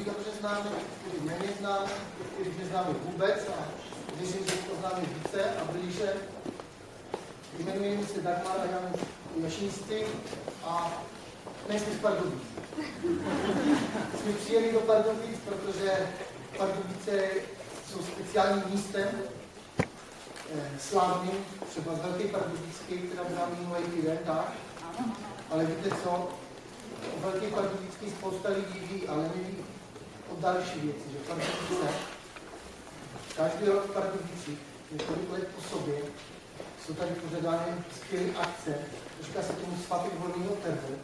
dobře známe, někteří méně známe, někteří neznáme vůbec a věřím, že to známe více a blíže. Jmenujeme se Dagmar a Jan Jašínsty a nejsme z Pardubic. Jsme přijeli do Pardubic, protože Pardubice jsou speciálním místem, slavným, třeba z Velké Pardubické, která byla minulý týden, tak. Ale víte co, o Velké Pardubické spousta lidí ví, ale neví o další věci, že Pardubice, každý rok v Pardubicích, několik let po sobě, jsou tady pořadány skvělé akce, říká se tomu svátek volného trhu.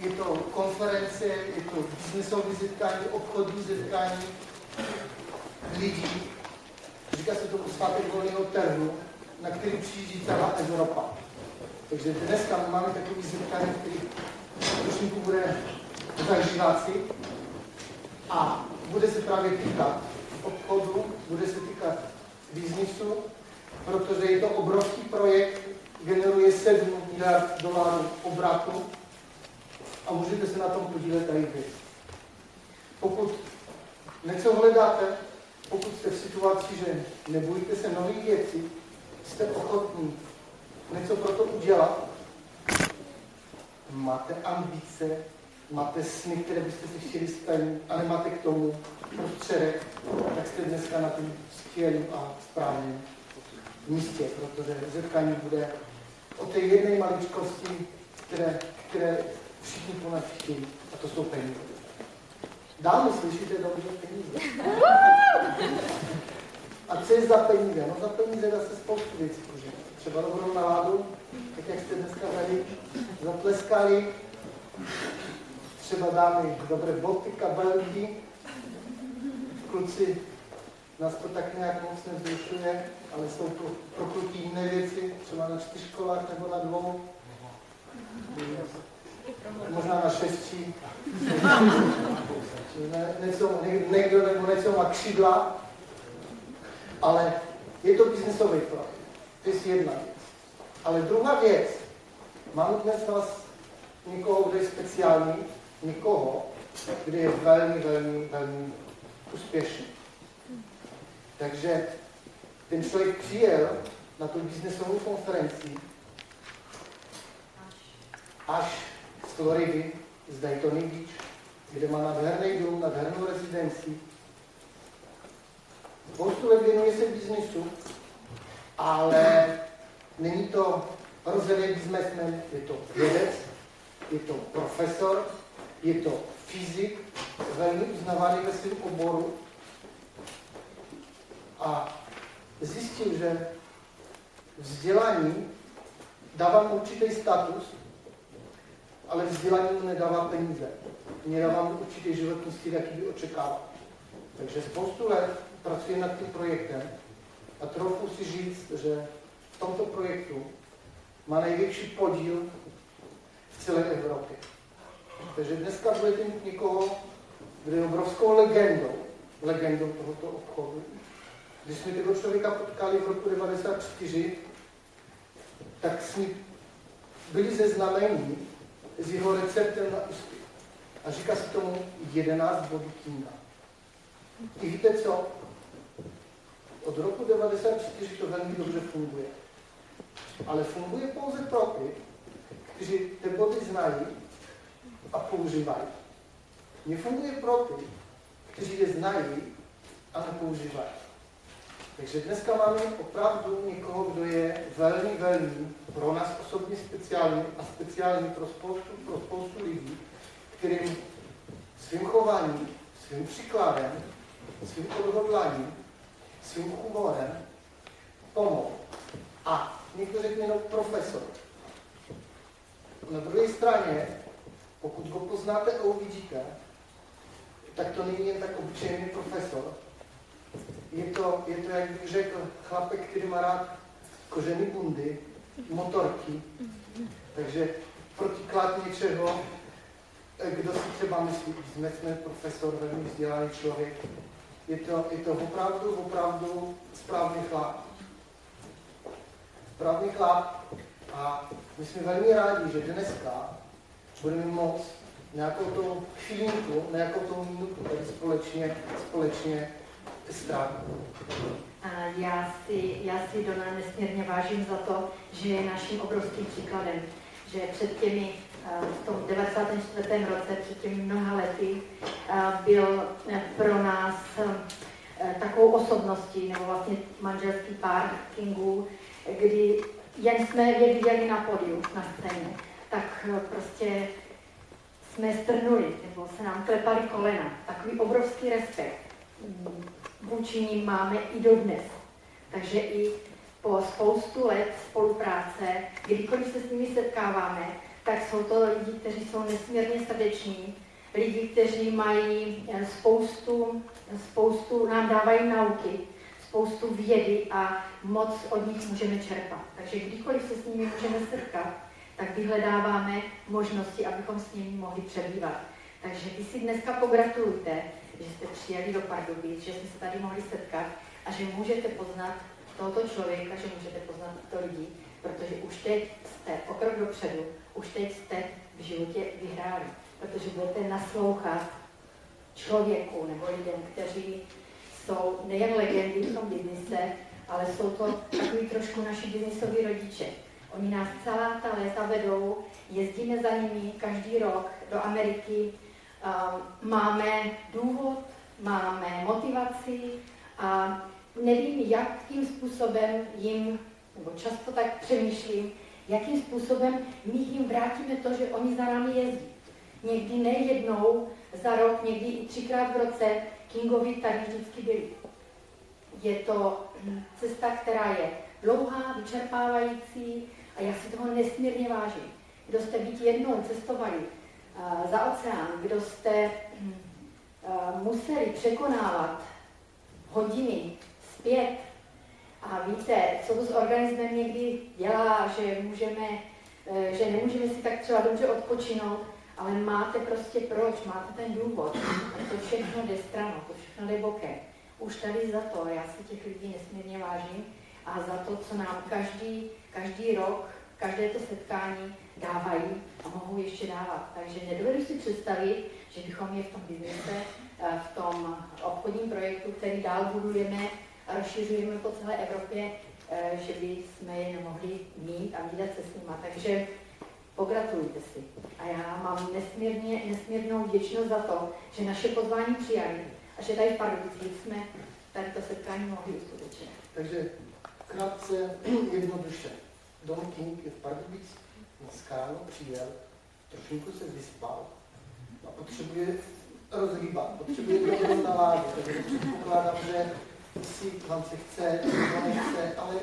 Je to konference, je to biznesové setkání, obchodní setkání lidí. Říká se tomu svátek volného trhu, na který přijíždí celá Evropa. Takže dneska máme takový setkání, který trošku bude zažívat si a bude se právě týkat obchodu, bude se týkat biznisu, protože je to obrovský projekt, generuje 7 miliard dolarů obratu a můžete se na tom podílet i vy. Pokud něco hledáte, pokud jste v situaci, že nebojíte se nových věcí, jste ochotní něco pro to udělat, máte ambice, máte sny, které byste si chtěli splnit a nemáte k tomu prostředek, tak jste dneska na tom skvělém a správném místě, protože setkání bude o té jedné maličkosti, které všichni po nás chtějí, a to jsou peníze. Dámy, slyšíte dobře peníze? A co je za peníze? No za peníze dá se spoustu věcí požít. Třeba dobrou náladu, tak jak jste dneska tady zatleskali, třeba dámy dobré boty, kabelky, kluci nás to tak nějak moc nevzrušuje, ale jsou to proklutí jiné věci, třeba na 4 školách nebo na 2. Možná na 6. Někdo nebo něco má křídla, ale je to biznesový projekt. To je jedna věc. Ale druhá věc, mám dnes vás někoho, kdo je speciální, někoho, kdo je velmi, velmi, velmi úspěšný. Takže ten člověk přijel na tu biznesovou konferenci až z Floridy, z Daytony Beach, kde má nádherný dům, nádhernou rezidenci. Spoustu let věnuje se biznesu, ale není to rozhodný biznesmen, je to vědec, je to profesor, je to fyzik, velmi uznávaný ve svém oboru. A zjistil, že vzdělání dává mu určitý status, ale vzdělání mu nedává peníze. Nedává mu určitý životní styl, jaký by očekával. Takže spoustu let pracuje nad tím projektem a trochu si říct, že v tomto projektu má největší podíl v celé Evropě. Takže dneska budete mít někoho, kdo je obrovskou legendou tohoto obchodu. Když jsme toho člověka potkali v roku 1994, tak jsme byli seznameni s jeho receptem na úspěch. A říká se tomu 11 bodů kniha. I víte co? Od roku 1994 to velmi dobře funguje. Ale funguje pouze pro ty, kteří ty body znají a používají. Nefunguje pro ty, kteří je znají a nepoužívají. Takže dneska máme opravdu někoho, kdo je velmi, velmi pro nás osobně speciální a speciální pro spoustu lidí, kterým svým chováním, svým příkladem, svým odhodláním, svým humorem pomohl. A někdo řekne jenom profesor. Na druhé straně, pokud ho poznáte a uvidíte, tak to není jen tak obyčejný profesor. Je to, jak bych řekl, chlapek, který má rád kožený bundy, motorky. Takže protiklad něčeho, kdo si třeba myslí, že jsme profesor, velmi vzdělaný člověk. Je to opravdu správný chlap. Správný chlap. A my jsme velmi rádi, že dneska budeme moct nějakou tou chvílinku, nějakou tou minutu, tady společně strávit. A já si Dona nesmírně vážím za to, že je naším obrovským příkladem, že před těmi, v tom 94. roce, před těmi mnoha lety, byl pro nás takovou osobností, nebo vlastně manželský pár Kingů, kdy jen jsme je viděli na pódiu, na scéně, tak prostě jsme strnuli, nebo se nám klepali kolena. Takový obrovský respekt vůči nim máme i dodnes. Takže i po spoustu let spolupráce, kdykoliv se s nimi setkáváme, tak jsou to lidi, kteří jsou nesmírně srdeční, lidi, kteří mají spoustu nám dávají nauky, spoustu vědy a moc od nich můžeme čerpat. Takže kdykoliv se s nimi můžeme setkat, tak vyhledáváme možnosti, abychom s nimi mohli přebývat. Takže vy si dneska pogratulujte, že jste přijeli do Pardubic, že jsme se tady mohli setkat a že můžete poznat tohoto člověka, že můžete poznat tyto lidi, protože už teď jste o krok dopředu, už teď jste v životě vyhráli, protože budete naslouchat člověku nebo lidem, kteří jsou nejen legendy v tom biznise, ale jsou to takový trošku naši biznisoví rodiče. Oni nás celá ta léta vedou, jezdíme za nimi každý rok do Ameriky, máme důvod, máme motivaci a nevím, jakým způsobem jim, nebo často tak přemýšlím, jakým způsobem my jim vrátíme to, že oni za námi jezdí. Někdy ne jednou za rok, někdy i 3krát v roce Kingovi tady vždycky byli. Je to cesta, která je dlouhá, vyčerpávající a já si toho nesmírně vážím. Kdo jste být jednou cestovali za oceán, kdo jste museli překonávat hodiny zpět a víte, co to s organismem někdy dělá, že nemůžeme si tak třeba dobře odpočinout, ale máte prostě proč, máte ten důvod. A to všechno jde stranou, to všechno jde bokem. Už tady za to, já si těch lidí nesmírně vážím a za to, co nám každý rok, každé to setkání dávají a mohou ještě dávat. Takže nedovedu si představit, že bychom je v tom biznise, v tom obchodním projektu, který dál budujeme a rozšiřujeme po celé Evropě, že by jsme je nemohli mít a vydat se s nima. Takže pogratulujte si. A já mám nesmírnou vděčnost za to, že naše pozvání přijali a že tady v Pardubicích jsme tady to setkání mohli uskutečnit. Takže krátce, jednoduše. Don King je v Pardubicích, dneska ráno přijel, trošinku se vyspal a potřebuje rozhýbat, potřebuje dobrou náladu, takže předpokládám, že si vám se chce, nebo nechce, ale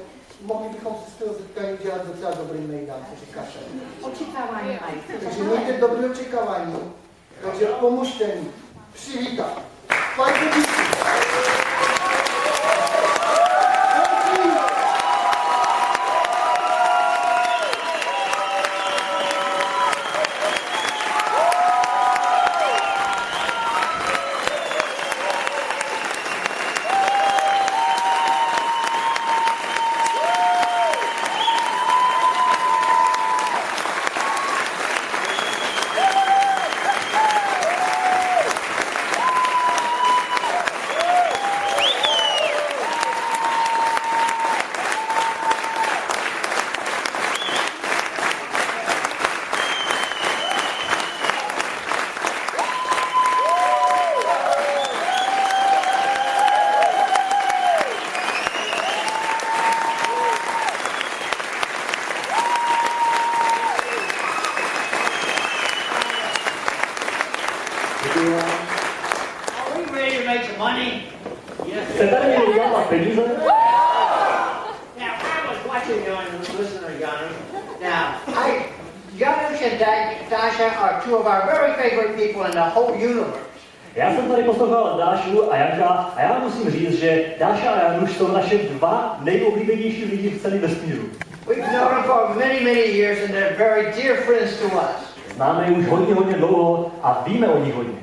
mohli bychom si z toho setkání dělat docela dobrý mejdan, co říkáš. Očekávání mají. Takže mějte dobré očekávání, takže pomožte mi přivítat. Pardubicích. Já jsem tady poslouchal Dášu a Janka a já musím říct, že Dáša a Januš jsou naše dva nejoblíbenější lidi v celém vesmíru. Známe je už hodně dlouho a víme o nich hodně.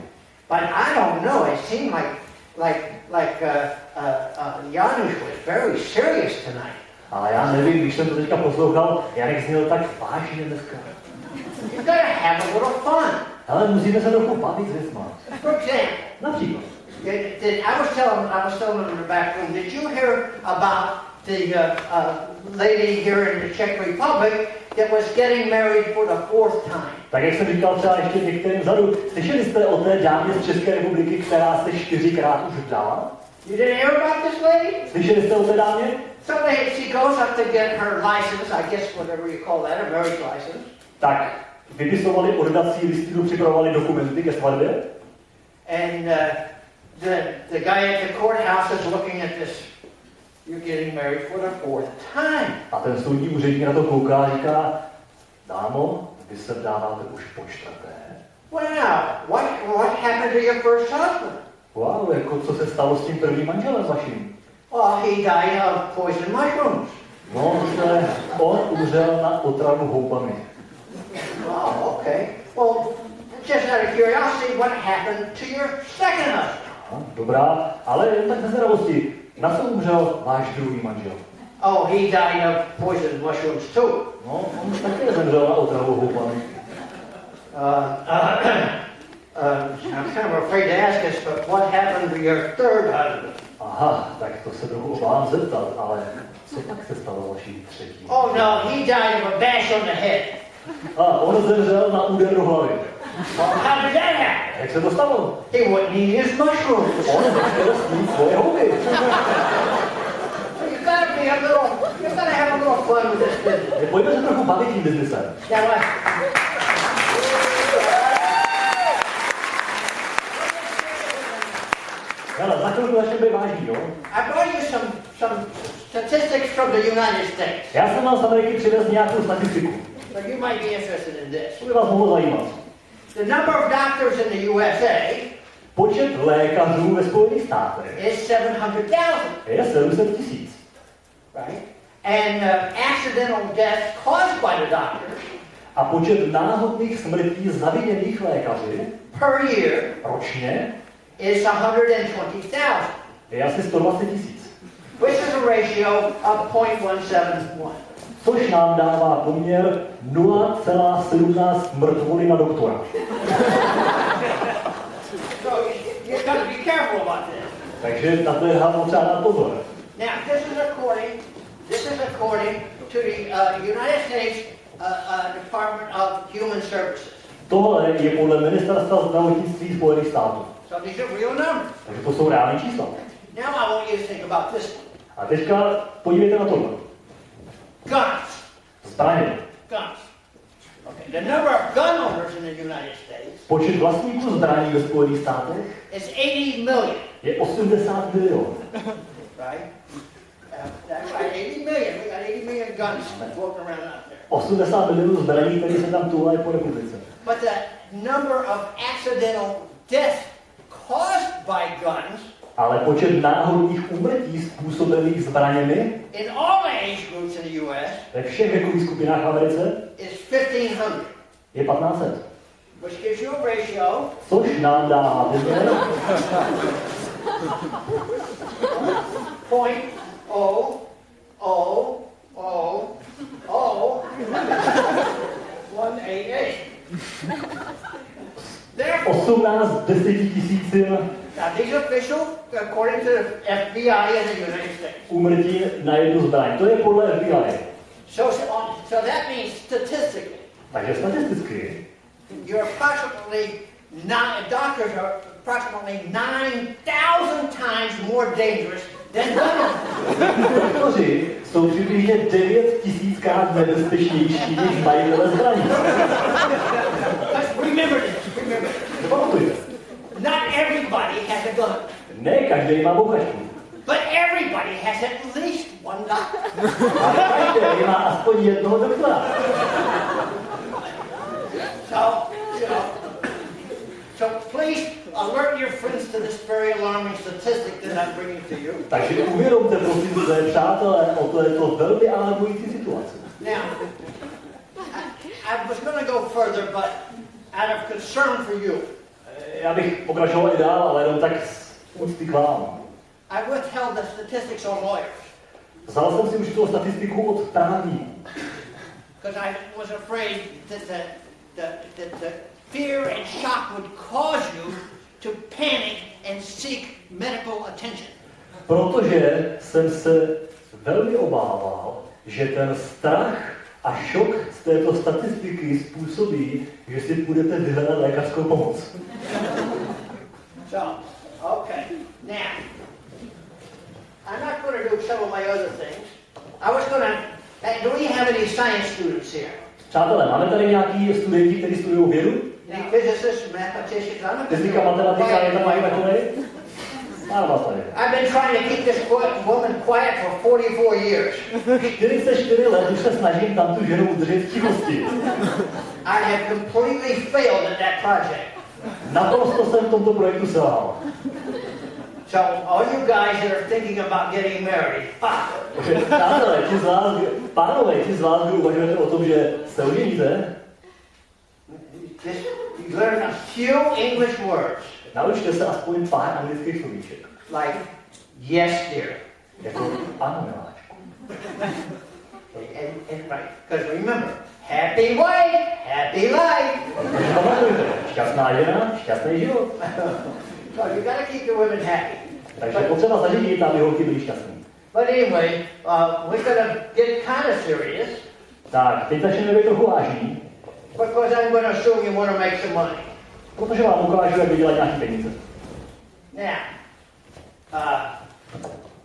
But I don't know, it seemed like Janusz was very serious tonight. Ale já nevím, když jsem to teďka poslouchal, Janek zněl tak vážně dneska. You gotta have a little fun. Ale musíme se trochu bavit s věcma. For example, Například. I was telling them in the back room, did you hear about the lady here in the Czech Republic that was getting married for the 4th time? Tak jak jsem říkal třeba ještě některým vzadu, slyšeli jste o té dámě z České republiky, která se 4krát už vdala? You didn't hear about this lady? Slyšeli jste o té dámě? So she goes up to get her license, I guess whatever you call that, a marriage license. Tak vypisovali oddací listinu, připravovali dokumenty ke svatbě. And the guy at the courthouse is looking at this. You're getting married for the 4th time. A ten soudní úředník na to kouká a říká, dámo, vy se vdáváte už po 4. Wow, what happened to your first husband? Wow, jako co se stalo s tím prvním manželem vaším? Oh, he died of poison mushrooms. No, on umřel na otravu houbami. Oh, okay. Well, just out of curiosity, what happened to your second husband? Dobrá, ale jen tak na zdravosti, na co umřel váš druhý manžel? Oh, he died of poison mushrooms too. No, on také zemřel na otravu houbami. I'm kind of afraid to ask this, but what happened to your third husband? Aha, tak to se trochu obávám zeptat, ale co pak se stalo vaší třetí? Oh no, he died of a bash on the head. A on zemřel na úder do hlavy. How did that happen? Jak se to stalo? He wouldn't eat his mushrooms. On nechtěl snít svoje houby. So you gotta have a little fun with this business. Pojďme se trochu bavit tím biznesem. Now, Hele, za chvilku začneme být vážný, jo? I brought you some statistics from the United States. Já jsem vám z Ameriky přivez nějakou statistiku. So you might be interested in this. To by vás mohlo zajímat. The number of doctors in the USA Počet lékařů ve Spojených státech is 700,000, je 700 000. right? And accidental deaths caused by the doctors A počet náhodných smrtí zaviněných lékaři per year ročně is 120,000, je asi 120 000. which is a ratio of 0.171. Což nám dává poměr 0,17 mrtvoly na doktora. So you've got to be careful about this. Takže na to je potřeba dát pozor. Now, this is according to the United States Department of Human Services. Tohle je podle Ministerstva zdravotnictví Spojených států. So these are real numbers. Takže to jsou reální čísla. Now I want you to think about this one. A teďka podívejte na tohle. Guns. Zbraně. Guns. Okay. The number of gun owners in the United States Počet vlastníků zbraní ve Spojených státech is 80 million. je 80 milionů. Right? That's right, 80 million. We got 80 million guns floating around out there. 80 milionů zbraní, které se tam tuhlejí po republice. But the number of accidental deaths caused by guns Ale počet náhodných úmrtí způsobených zbraněmi in all age groups in the US ve všech věkových skupinách v Americe is 1,500, je 1500. which gives you a ratio Což nám dává poměr 0.0000188. Therefore, 18 desetitisícin now these are official according to the FBI in the United States. úmrtí na jednu zbraň. To je podle FBI. So that means statistically, Takže statisticky doctors are approximately 9,000 times more dangerous than gun owners. doktoři jsou přibližně 9 000krát nebezpečnější než majitele zbraní. Remember this. Pamatujte, Not everybody has a gun, ne každý má bouchačku, but everybody has at least one doctor. ale každý má aspoň jednoho doktora. So please alert your friends to this very alarming statistic that I'm bringing to you. Takže uvědomte prosím své přátelé o této velmi alarmující situaci. Now, I was going to go further, but out of concern for you, Já bych pokračoval i dál, ale jenom tak z úcty k vám. I withheld the statistics on lawyers Vzal jsem si už tu statistiku od právníků, because I was afraid that the fear and shock would cause you to panic and seek medical attention. Protože jsem se velmi obával, že ten strach a šok z této statistiky způsobí, že si budete vyhledat lékařskou pomoc. So, okay. Now, I'm not going to do some of my other things. I was going to... do we have any science students here? Přátelé, máme tady nějaký studenti, kteří studují vědu? Any physicists, mathematicians? I'm not Fyzika, matematika, je tam mají takové? Mám vás tady. I've been trying to keep this woman quiet for 44 years. 44 let už se snažím tam tu ženu udržet v tichosti. I have completely failed at that project. Naprosto jsem v tomto projektu selhal. So, all you guys that are thinking about getting married, Přátelé, pánové, ti z vás, kdo uvažujete o tom, že se oženíte, just learn a few English words. naučte se aspoň pár anglických slovíček. Like, yes, dear. Jako ano, miláčku. And right, because remember, happy wife, happy life. Takže pamatujte, šťastná žena, šťastný život. So you got to keep the women happy. Takže potřeba zařídit, aby holky byly šťastný. But anyway, we're going to get kind of serious. Tak, teď začneme být trochu vážný, Because I'm going to assume you want to make some money. protože vám ukážu, jak vydělat nějaký peníze. Now,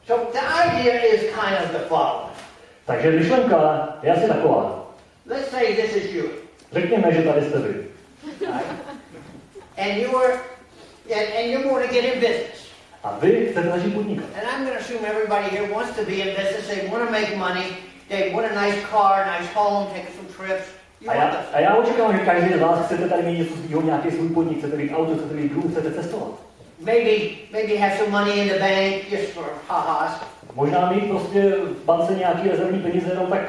so the idea is kind of the following. Takže myšlenka je asi taková. Let's say this is you. Řekněme, že tady jste vy. Right? And you want to get in business. A vy chcete začít podnikat. And I'm going to assume everybody here wants to be in business. They want to make money. They want a nice car, nice home, take some trips. A já očekávám, že každý z vás chcete tady mít něco svýho, nějaký svůj podnik, chcete mít auto, chcete mít dům, chcete cestovat. Maybe have some money in the bank just for ha-has. Možná mít prostě v bance nějaký rezervní peníze jenom tak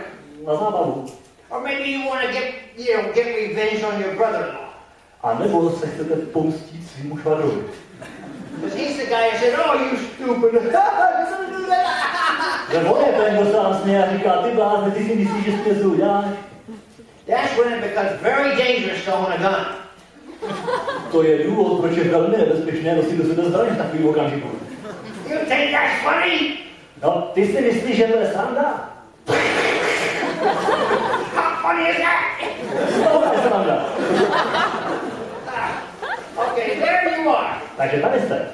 na zábavu. Or maybe you want to get revenge on your brother-in-law. A nebo se chcete pomstit svýmu švadrovi. Because he's the guy who said, oh, you stupid. Že on je ten, kdo se vám směje a říká, ty blázne, ty si myslíš, že jsi něco uděláš. That's when it becomes very dangerous to own a gun. To je důvod, proč je velmi nebezpečné nosit do sebe zbraň v takovým okamžiku. You think that's funny? No, ty si myslíš, že to je sranda? How funny is that? To je sranda. Okay, there you are. Takže tady jste.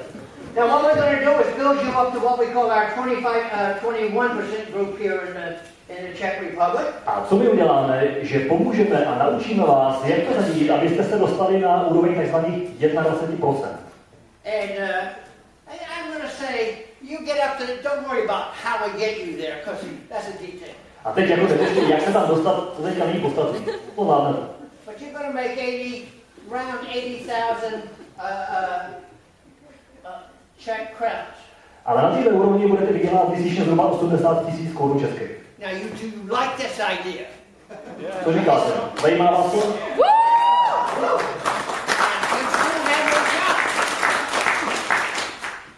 Now what we're going to do is build you up to what we call our 21% group here in the Czech Republic. A co my uděláme, že pomůžeme a naučíme vás, jak to zařídit, abyste se dostali na úroveň tzv. 21%. And I'm going to say, you get up to don't worry about how we get you there, because that's a detail. A teď jako teď, jak se tam dostat, to teďka není podstatný. To zvládnete. But you're going to make around 80,000 Czech crowns. Ale na této úrovni budete vydělat měsíčně zhruba 80 000 korun českých. Now you like this idea? Co říkáte? Zajímá vás to?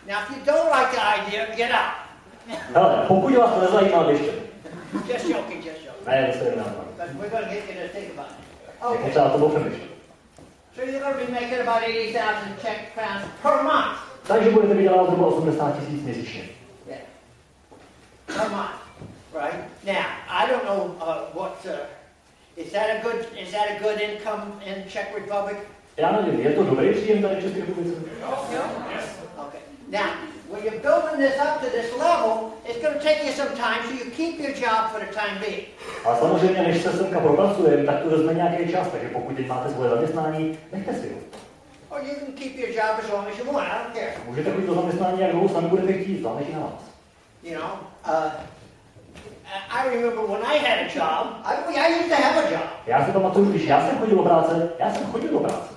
Now, if you don't like the idea, get out. Hele, pokud vás to nezajímá, běžte. Just joking, just joking. Ne, to se jenom But we're going to get you to think about it. je Okay. potřeba to přemýšlet. So you're going to be making about 80,000 Czech crowns per month. Takže budete vydělat zhruba 80 000 měsíčně. Yeah. Per month. Right? Now, I don't know is that a good income in Czech Republic? Já nevím, je to dobrý příjem tady v České republice? Okay. Now, when you're building this up to this level, it's going to take you some time, so you keep your job for the time being. Ale samozřejmě, než se semka propracujeme, tak to vezme nějaký čas, takže pokud teď máte svoje zaměstnání, nechte si ho. Or you can keep your job as long as you want, I don't care. Můžete chodit do zaměstnání, jak dlouho sami budete chtít, záleží na vás. You know, I remember when I had a job, I used to have a job. Já si pamatuju, když já jsem chodil do práce,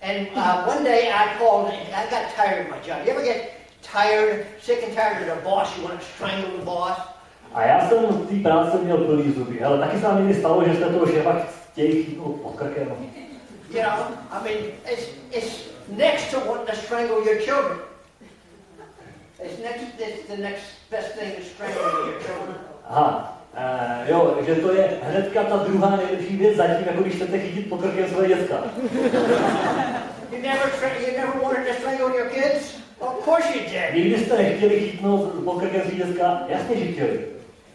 And one day I called, I got tired of my job. You ever get tired, sick and tired of the boss, you want to strangle the boss? A já jsem v té práce měl plný zuby, ale taky se nám někdy stalo, že jste toho šéfa chtěli chytnout pod krkem. You know, I mean, it's next to wanting to strangle your children. It's the next best thing to strangling your children. Aha, Jo, že to je hnedka ta druhá nejlepší věc zatím, jako když chcete chytit pokrkem své děcka. You never wanted to strangle your kids? Of course you did. Nikdy jste nechtěli chytnout pokrkem svý děcka? Jasně, že chtěli.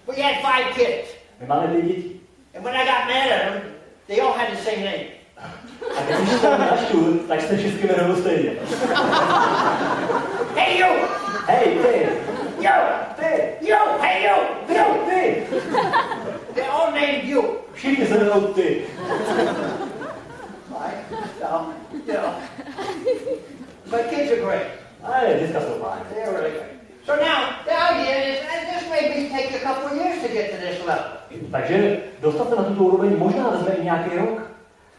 We had 5 kids. My máme 5 dětí. And when I got mad at them, they all had the same name. A když jsem naštvu, tak jste všichni jmenovali stejně. Hey you! Hej, ty! You! Ty! You! Hey you! Jo, ty! They all named you. Všichni se jmenou ty. Right? So, you know. But kids are great. Ale děcka jsou fajn. They're really great. So now, the idea is, and this may take a couple of years to get to this level. Takže dostat se na tuto úroveň možná vezme i nějaký rok.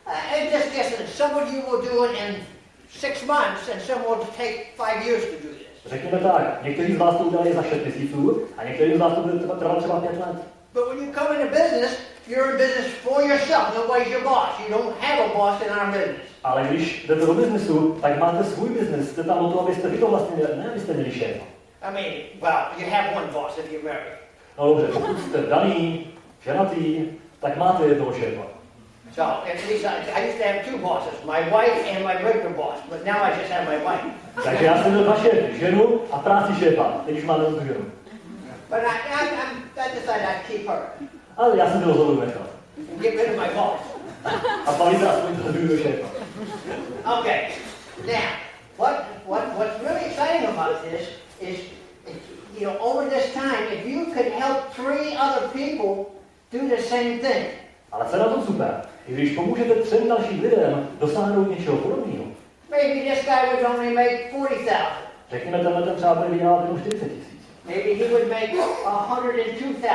And just guessing, some of you will do it in 6 months, and some will take 5 years to do this. Řekněme tak, někteří z vás to udělají za 6 měsíců a některým z vás to bude trvat třeba 5 let. But when you come into business, you're in business for yourself. Nobody's your boss. You don't have a boss in our business. Ale když jdete do biznesu, tak máte svůj biznes. Jste tam o to, abyste vy to vlastně měli, ne abyste měli šéfa. I mean, well, you have one boss if you're married. No dobře, pokud jste daný, ženatý, tak máte jednoho šéfa. So at least I used to have 2 bosses, my wife and my regular boss, but now I just have my wife. Takže já jsem měl 2 šéfy, ženu a práci šéfa. Teď už máme tu ženu. But I decided I'd keep her Ale já jsem to rozhodl nechat. and get rid of my boss. A bavit se aspoň toho druhého šéfa. Okay. Now, what's really exciting about this is, you know, over this time, if you could help 3 other people do the same thing. Ale co je na tom super? I když pomůžete 3 dalším lidem dosáhnout něčeho podobného. Maybe this guy would only make 40,000. Řekněme, tenhle třeba bude vydělávat jenom 40 000. Maybe he would make 102,000.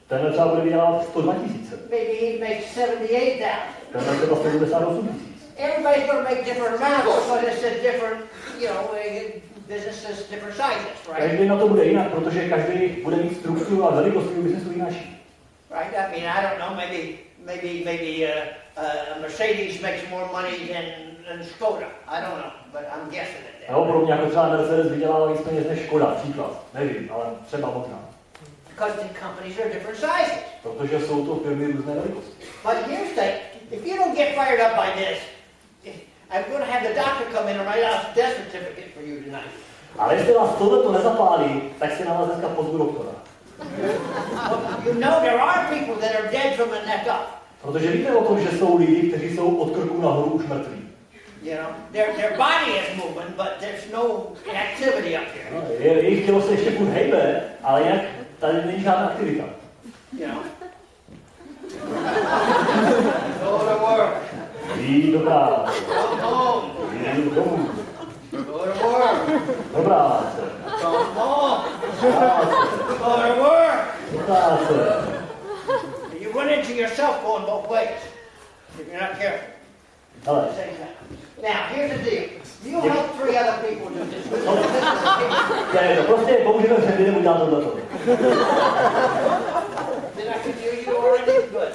Tenhle třeba bude vydělávat 102 000. Maybe he'd make 78,000. Tenhle třeba 78 000. Everybody's going to make different amounts because it's a different, you know, businesses, different sizes, right? Každý na to bude jinak, protože každý bude mít strukturu a velikost svého biznesu jináčí. Right? I mean, I don't know. Maybe a Mercedes makes more money than Skoda. I don't know, but I'm guessing at that. No, podobně jako třeba Mercedes vydělává víc peněz než Škoda, příklad. Nevím, ale třeba možná. Because the companies are different sizes. Protože jsou to firmy různé velikosti. But here's the thing: if you don't get fired up by this, I'm going to have the doctor come in and write out a death certificate for you tonight. Ale jestli vás tohleto nezapálí, tak si na vás dneska pozvu doktora. You know there are people that are dead from the neck up. Protože víte o tom, že jsou lidi, kteří jsou od krku nahoru už mrtví. You know, their body is moving, but there's no activity up here. No, jejich tělo se ještě furt hejbe, ale jinak tady není žádná aktivita. You know. Go to work. Jít do práce. Come home. Jít domů. Go to work. Do práce. Come home. Práce. Go to work. Do práce. You run into yourself going both ways if you're not careful. Ale, At the same time. Now, here's the deal. You help 3 other people do this. prostě pomůžeme všem lidem udělat tohleto. Did I confuse you already? Good.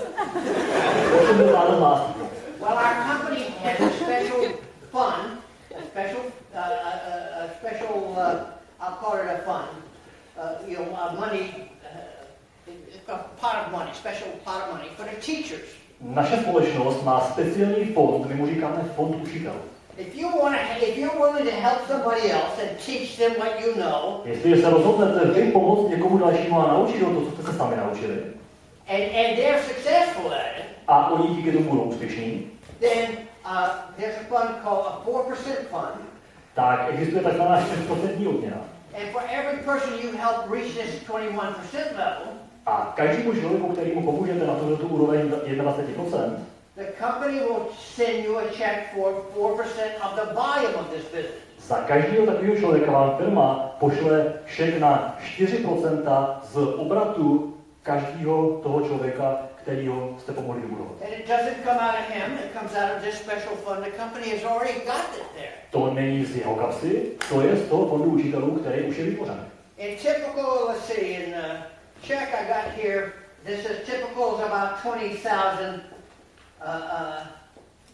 Well, our company has a special fund, I'll call it a fund, you know, money, a pot of money, special pot of money for the teachers. Naše společnost má speciální fond, my mu říkáme fond učitelů. If you're willing to help somebody else and teach them what you know, Jestliže se rozhodnete vy pomoct někomu dalšímu a naučit ho to, co jste se sami naučili, and they're successful at it, a oni díky tomu budou úspěšní, then there's a fund called a 4% fund. tak existuje takzvaná 4% odměna. And for every person you help reach this 21% level, A každému člověku, kterému pomůžete na tu úroveň 21%, the company will send you a check for 4% of the volume of this business. za každého takového člověka vám firma pošle šek na 4% z obratu každého toho člověka, kterýho jste pomohli vybudovat. And it doesn't come out of him, it comes out of this special fund. The company has already got it there. To není z jeho kapsy, to je z toho fondu učitelů, který už je vytvořený. In typical, let's see, in check I got here, this is typical is about 20,000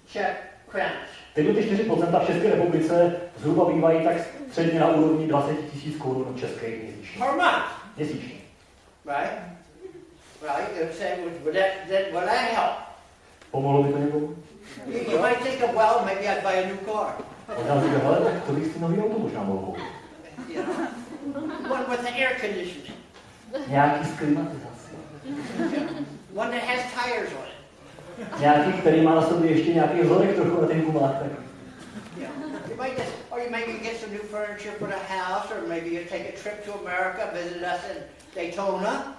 Czech crowns. Tyhle ty 4% v České republice zhruba bývají tak středně na úrovni 20 000 korun českých měsíčně. Per month, Měsíčně. right? right? It said, would that help? Pomohlo by to někomu? You might think of, well, maybe I'd buy a new car. Možná si hele, tak to bych si nový auto možná mohl koupit. You know? One with the air conditioning. Nějaký s klimatizací. One that has tires on it. Nějaký, který má na sobě ještě nějaký vzorek trochu na těch gumách. Tak. You might just, or you maybe get some new furniture for the house, or maybe you take a trip to America, visit us in Daytona.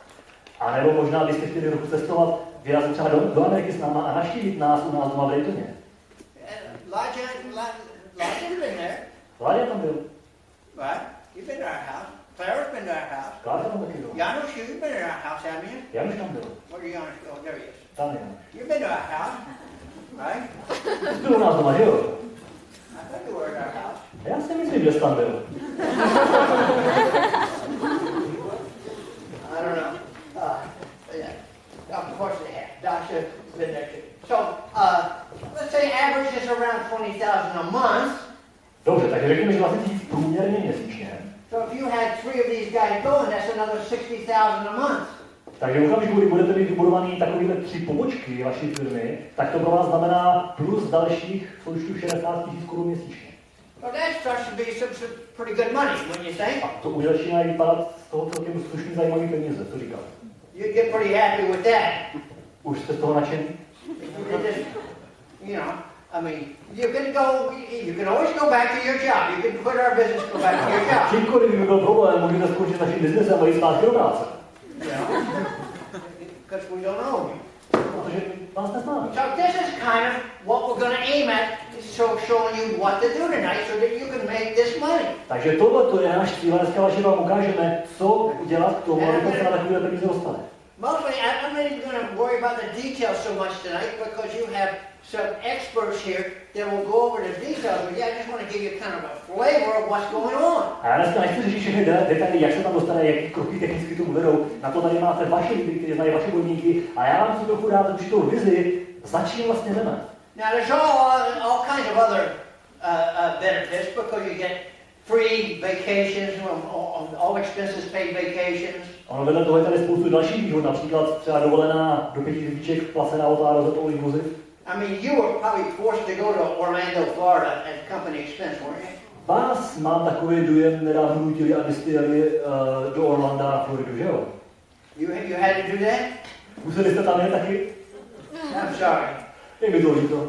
A nebo možná byste chtěli trochu cestovat, vyrazit třeba do Ameriky s náma a navštívit nás u nás doma v Daytoně. Elijah's been there. Láďa tam byl. Right? You've been to our house. Clara's been to our house. Klára tam taky byl. Janusz, you've been to our house, haven't you? Januš tam byl. Where are Janusz? Oh, there he is. Tam je. You've been to our house, right? Byl u nás doma, že jo? I thought you were at our house. Já si myslím, že jsi tam byl. I don't know. Yeah. Of course they have. Dasha's been there too. So, let's say average is around 20,000 a month. Dobře, takže řekněme, že 20 000 průměrně měsíčně. So if you had 3 of these guys going, that's another 60,000 a month. Takže v okamžiku, kdy budete mít vybudovaný takovýhle 3 pobočky vaší firmy, tak to pro vás znamená plus dalších součtu 60 000 korun měsíčně. Well, that starts to be some pretty good money, wouldn't you think? A to už začíná vypadat z toho celkem slušný zajímavý peníze, co říkáte? You get pretty happy with that. Už jste z toho nadšený? You know, I mean, you can always go back to your job. You can quit our business, go back to your job. Čímkoliv by byl problém, můžete skončit naším biznesem a jít zpátky do práce. You know, because we don't know you. Protože vás neznáme. So this is kind of what we're going to aim at, showing you what to do tonight so that you can make this money. Takže tohle je náš cíl, dneska vaši vám ukážeme, co udělat k tomu, abychom se na takové peníze dostali. Mostly, I'm not even going to worry about the details so much tonight because you have some experts here that will go over the details. But yeah, I just want to give you kind of a flavor of what's going on. A já dneska nechci řešit všechny detaily, jak se tam dostane, jaký kroky technicky tomu vedou. Na to tady máte vaše lidi, kteří znají vaše bojníky. A já vám chci trochu dát určitou vizi, za čím vlastně jdeme. Now there's all kinds of other benefits because you get free vacations, all expenses paid vacations. Ono vedle toho je tady spoustu dalších výhod, například třeba dovolená do 5 hvězdiček, placená auta, rozletovou inclusive. I mean, you were probably forced to go to Orlando, Florida at company expense, weren't you? Vás mám takový dojem, nedávno nutili, abyste jeli do Orlanda na Floridu, že jo? You had to do that? Museli jste tam jet taky? I'm sorry. Je mi to líto.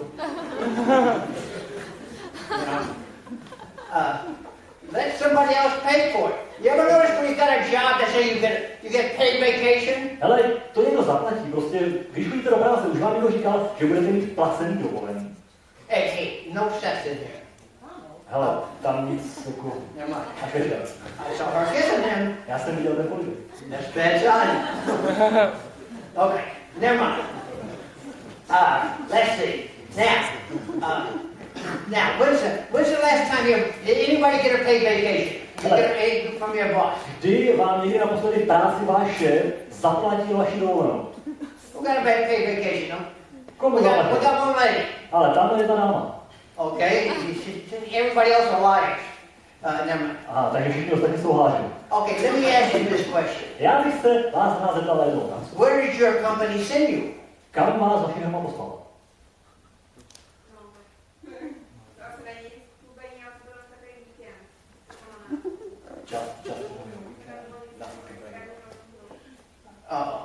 Let somebody else pay for it. You ever notice when you got a job that say you get paid vacation? Hele, to někdo zaplatí, prostě, když chodíte do práce, už vám někdo říkal, že budete mít placený dovolený. Hey, no sex in there. Hele, tam nic jako... Never mind. A kešel. I saw her kissing him. Já jsem viděl ten polivy. That's bad sign. Okay, never mind. Let's see. Now, when's the last time did anybody get a paid vacation? You get a paid from your boss? Kdy vám někdy naposledy v práci váš šéf zaplatil vaši dovolenou? Who got a paid vacation, no? Komu We zaplatil? got one lady. Ale tam je ta dáma. Okay, everybody else are liars. Never mind. Aha, takže všichni ostatní jsou háři. Okay, let me ask you this question. Já bych se vás na zeptal na jednu otázku. Where did your company send you? Kam vás vaše firma poslala?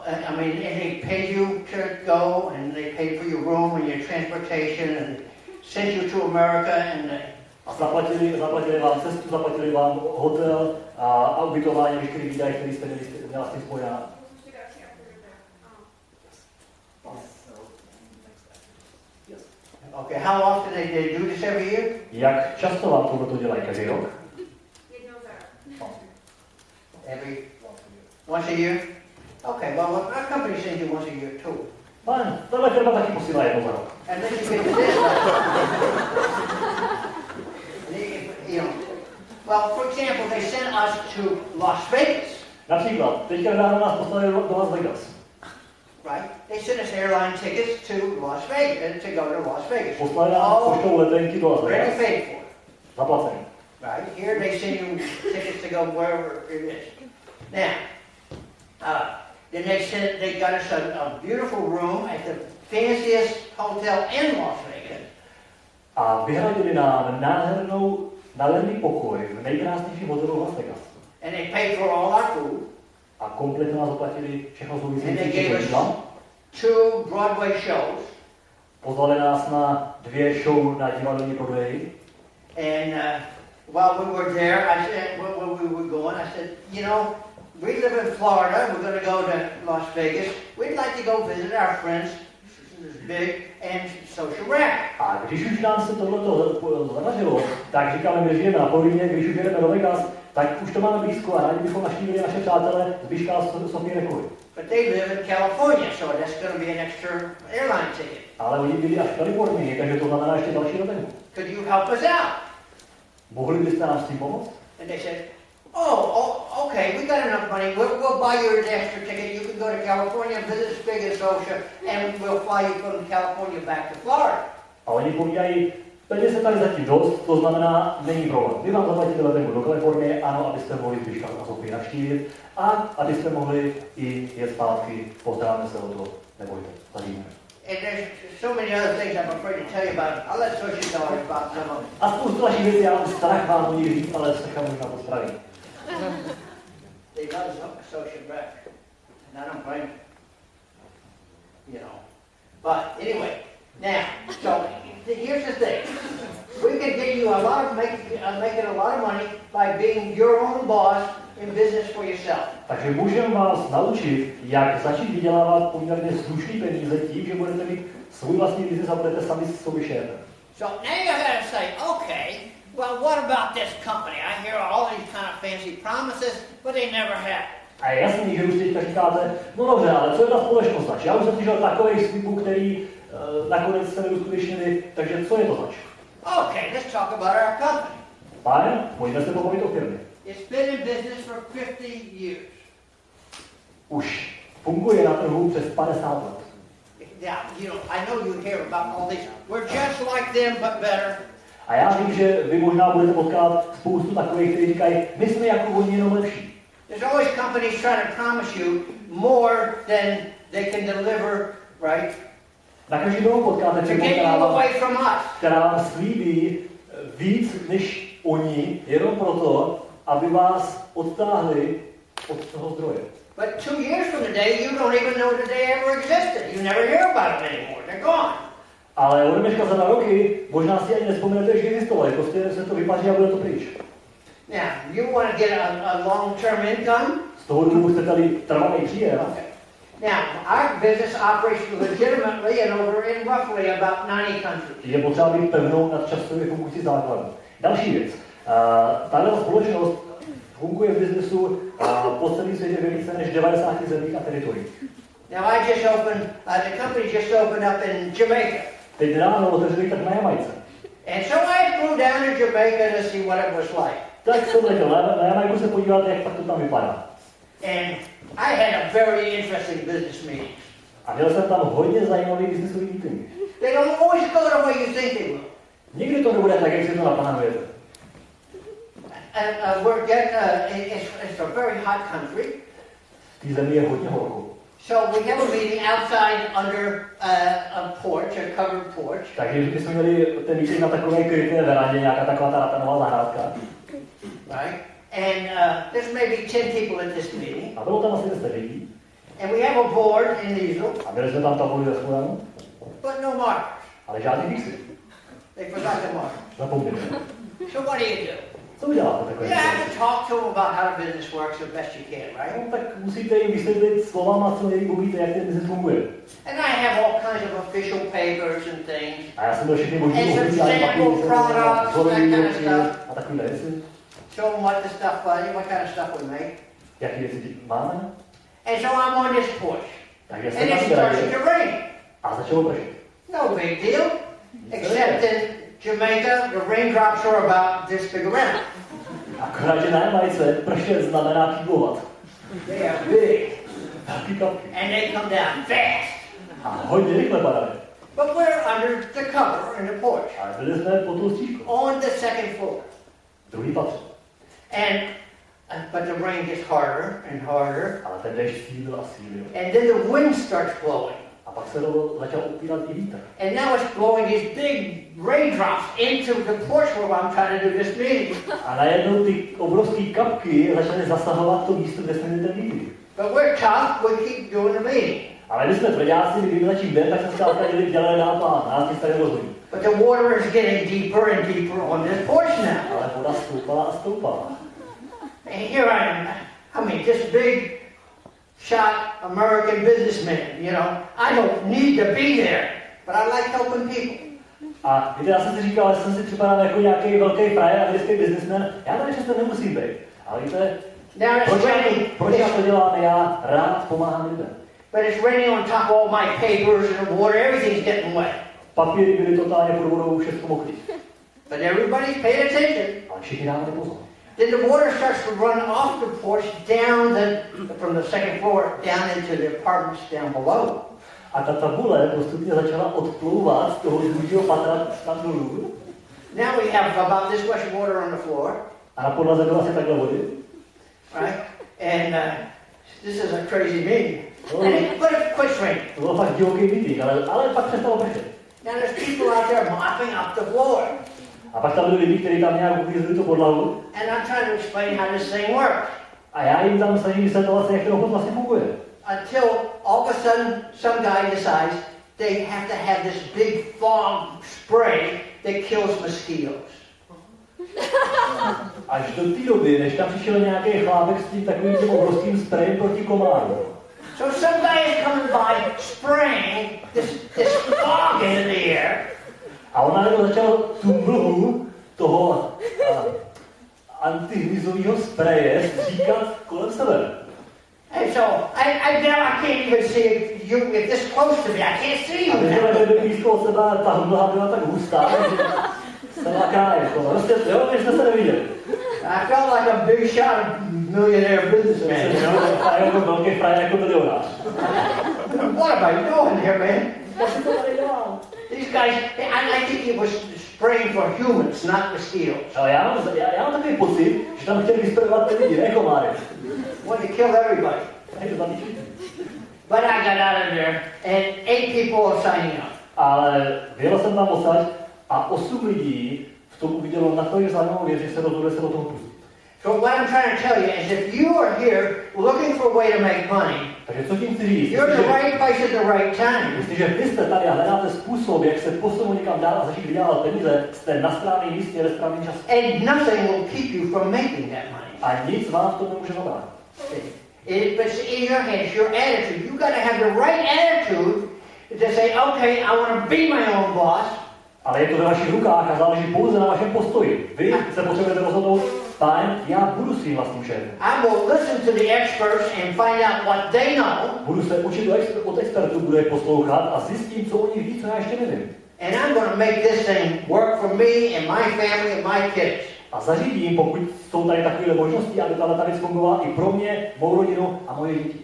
I mean, and they paid you to go, and they paid for your room and your transportation, and sent you to America, and A zaplatili vám cestu, zaplatili vám hotel a ubytování, veškerý výdaje, který jste měla s tím spojená. okay, how often they do this every year? Jak často vám tohle to dělají? Každý rok? Once a year? Okay, well, our company sends you once a year too. Fajn, tahle firma taky posílá jednou za rok. And then you get to this you know, well, for example, they sent us to Las Vegas. Například, teďka nedávno nás poslali do Las Vegas. Right? They sent us airline tickets to Las Vegas, to go to Las Vegas. Poslali nás poštou letenky do Las Already Vegas. paid for. Zaplacený. Right? Here they send you tickets to go wherever it is. Now, Then they said they got us a beautiful room at the fanciest hotel in Las Vegas. A vyhradili nám nádherný pokoj v nejkrásnějším hotelu v Las Vegas. And they paid for all our food. A kompletně nás zaplatili všechno And související they gave us jídla. 2 Broadway shows. Pozvali nás na 2 show na divadelní prodeji. And while we were there, I said, when we were going, I said, you know, we live in Florida. We're going to go to Las Vegas. We'd like to go visit our friends, big and social rap. A když už nám se tohleto zadařilo, tak říkáme, my žijeme na Floridě, když už jedeme do Vegas, tak už to máme blízko a rádi bychom navštívili naše přátelé z Bíška a Sofie Rekovi. But they live in California, so that's going to be an extra airline ticket. Ale oni byli až v Kalifornii, takže to znamená ještě další letenku. Could you help us out? Mohli byste nám s tím pomoct? And they said, oh, okay, we got enough money. We'll buy you an extra ticket. You can go to California, visit Big and Social, and we'll fly you from California back to Florida. A oni povídají, peněz je tady zatím dost, to znamená, není problém. Vy vám zaplatíte letenku do Kalifornie, ano, abyste mohli Bíška a Sofii navštívit a abyste mohli i jet zpátky, postaráme se o to, nebojte, zařídíme. And there's so many other things I'm afraid to tell you about. I'll let Sochi tell you about some of them. A spoustu dalších věcí, já mám strach vám o nich říct, ale strach možná to spraví. They love social rep, and I don't blame them. You know. But anyway, now, so here's the thing. We can get you making a lot of money by being your own boss in business for yourself. Takže můžeme vás naučit, jak začít vydělávat poměrně slušný peníze tím, že budete mít svůj vlastní biznes a budete sami s sobě šéfem. So now you got to say, okay, well, what about this company? I hear all these kind of fancy promises, but they never happen. A je jasný, že už teďka říkáte, no dobře, ale co je ta společnost zač? Já už jsem slyšel takových slibů, který nakonec se neuskutečnili, takže co je to zač? Okay, let's talk about our company. Fajn, pojďme se pobavit o firmě. It's been in business for 50 years. Už funguje na trhu přes 50 let. Yeah, you know, I know you hear about all these. We're just like them, but better. A já vím, že vy možná budete potkat spoustu takových, kteří říkají, my jsme jako oni jenom lepší. There's always companies trying to promise you more than they can deliver, right? Na každý dobu potkáte To firmu, get you away from us. která vám slíbí víc než oni, jenom proto, aby vás odtáhli od toho zdroje. But 2 years from today, you don't even know that they ever existed. You never hear about them anymore. They're gone. Ale od dneška za 2 roky možná si ani nevzpomenete, že existovali, prostě se to vypaří a bude to pryč. Now, you want to get a long-term income? Z toho důvodu chcete-li trvalý příjem. Okay. Now, our business operates legitimately and over in roughly about 90 countries. Je potřeba být pevnou nadčasově fungující základu. Další věc. Tahle společnost funguje v biznesu po celém světě ve více než 90 zemích a teritoriích. Now, the company just opened up in Jamaica. Teď ráno otevřeli tak na Jamajce. And so I flew down to Jamaica to see what it was like. Tak jsem letěl na Jamajku se podívat, jak tak to tam vypadá. And I had a very interesting business meeting. A měl jsem tam hodně zajímavý biznesový meeting. They don't always go the way you think they will. Nikdy to nebude tak, jak si to naplánujete. And it's a very hot country. V té zemi je hodně horko. So we have a meeting outside under a porch, a covered porch. Takže my jsme měli ten meeting na takové kryté verandě, nějaká taková ta ratanová zahrádka. Right? And there's maybe 10 people at this meeting. A bylo tam asi 10 lidí. And we have a board in the easel, A měli jsme tam tabuli ze skladu, but no markers. ale žádný fixy. They forgot the markers. Zapomněli. So what do? Co uděláte You takové? have to talk to them about how the business works the best you can, right? No, tak musíte jim vysvětlit slovama, co nejvíc umíte, jak ten business funguje. And I have all kinds of official papers and things. A já jsem byl všechny možný And some oficiální sample papíry, products, that kind of stuff. a takové věci. Show them what the stuff was, what kind of stuff we make. Jaký věci máme? And so I'm on this porch. Takže And jsem it tam started byl to rain. a začalo pršet. No big deal. Except in Jamaica, the raindrops are about this big around. Akorát, že na Jamajce pršet znamená pílovat. They are big. Velký kapky. And they come down fast. A hodně rychle padaly. But we're under the cover in the porch. A byli jsme pod tou stížkou. On the second floor. Druhý patře. And but the rain gets harder and harder. Ale ten déšť sílil a sílil. And then the wind starts blowing. A pak se začal upírat i vítr. And now it's blowing these big raindrops into the porch where I'm trying to do this meeting. A najednou ty obrovské kapky začaly zasahovat to místo, kde jsme měli ten meeting. But we're tough, we keep doing the meeting. Ale my jsme tvrdáci, kdyby na čím den, tak jsme zkrátka dělali dál plán, nás nic tak nerozhodí. But the water is getting deeper and deeper on this porch now. Ale voda stoupala a stoupala. And here I am. I mean, this big shot American businessman, you know. I don't need to be there, but I like helping people. A víte, já jsem si říkal, že jsem si připadal jako nějaký velký frajer, americký businessman. Já tady přesto nemusím být. Ale víte, proč já to dělám? Já rád pomáhám lidem. But it's raining on top of all my papers and the water, everything's getting wet. Papíry byly totálně pod vodou, všechno mokrý. But everybody's paying attention. Ale všichni dávali pozor. Then the water starts to run off the porch down from the second floor down into the apartments down below. A ta tabule postupně začala odplouvat z toho druhého patra tam dolů. Now we have about this much water on the floor. A na podlaze bylo asi takhle vody. Right? And this is a crazy meeting. And it quits raining. To bylo fakt divoký meeting, ale pak přestalo pršet. Now there's people out there mopping up the floor. A pak tam byli lidi, kteří tam nějak uklízeli tu podlahu. And I'm trying to explain how this thing works. A já jim tam snažím vysvětlovat, jak ten obchod vlastně funguje. Until all of a sudden some guy decides they have to have this big fog spray that kills mosquitoes. Až do té doby, než tam přišel nějaký chlápek s tím takovým tím obrovským sprayem proti komárům. So some guy is coming by spraying this fog in the air. A on najednou začal tu mlhu toho antihmyzového spreje stříkat kolem sebe. And so I can't even see you if this close to me. I can't see you. A když jsme byli blízko od sebe, ta mlha byla tak hustá, že se láká jako. Prostě, jo, my jsme se neviděli. I felt like a big shot millionaire businessman, you know? A jako velký frajer jako milionář. What am I doing here, man? Jak si to tady dělal? These guys, I think he was spraying for humans, not mosquitoes. Ale já mám takový pocit, že tam chtěli vysprejovat ty lidi, ne komáry. Want to kill everybody. But I got out of there, and 8 people are signing up. Ale vyjel jsem tam odsaď a 8 lidí v tom uvidělo natolik zajímavou věc, že se rozhodli se do toho pustit. So what I'm trying to tell you is if you are here looking for a way to make money, Takže co tím chci říct? you're in the right place at the right time. Jestliže vy jste tady a hledáte způsob, jak se posunout někam dál a začít vydělávat peníze, jste na správném místě ve správném čase. And nothing will keep you from making that money. A nic vám v tom nemůže zabránit. But it's in your head, it's your attitude. You got to have the right attitude to say, okay, I want to be my own boss. Ale je to ve vašich rukách a záleží pouze na vašem postoji. Vy se potřebujete rozhodnout, fajn, já budu svým vlastním šéfem. I will listen to the experts and find out what they know. Budu se učit od expertů, budu je poslouchat a zjistím, co oni ví, co já ještě nevím. And I'm going to make this thing work for me and my family and my kids. A zařídím, pokud jsou tady takové možnosti, aby tato věc fungovala i pro mě, mou rodinu a moje děti.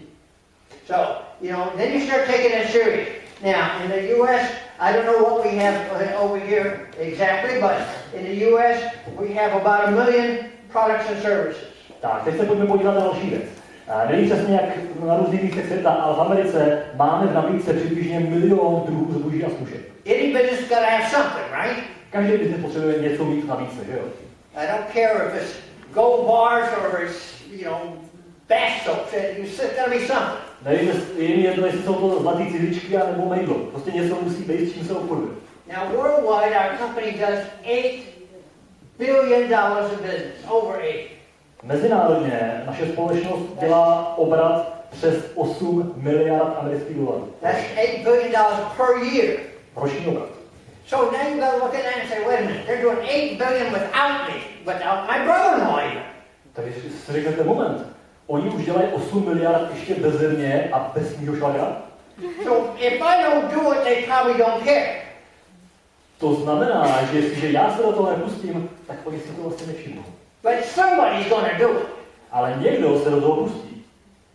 So, then you start taking it serious. Now, in the U.S., I don't know what we have over here exactly, but in the U.S., we have about 1 million products and services. Tak, teď se pojďme podívat na další věc. Nevím přesně, jak na různých místech světa, ale v Americe máme v nabídce přibližně 1 milion druhů zboží a služeb. Any business got to have something, right? Každý business potřebuje něco mít v nabídce, že jo? I don't care if it's gold bars or it's, bath soaps. It's got to be something. Nevím, je mi jedno, jestli jsou to zlatý cihličky a nebo mejdlo. Prostě něco musí být, s čím se obchoduje. Now, worldwide, our company does $8 billion in business, over 8. Mezinárodně naše společnost dělá obrat přes 8 miliard amerických dolarů. That's $8 billion per year. Roční obrat. So now you got to look at that and say, wait a minute, they're doing $8 billion without me, without my brother-in-law even. Takže si řeknete, moment, oni už dělají 8 miliard ještě beze mě a bez mýho švagra? So if I don't do it, they probably don't care. To znamená, že jestliže já se do toho nepustím, tak oni si to vlastně nevšimnou. But somebody's going to do it. Ale někdo se do toho pustí.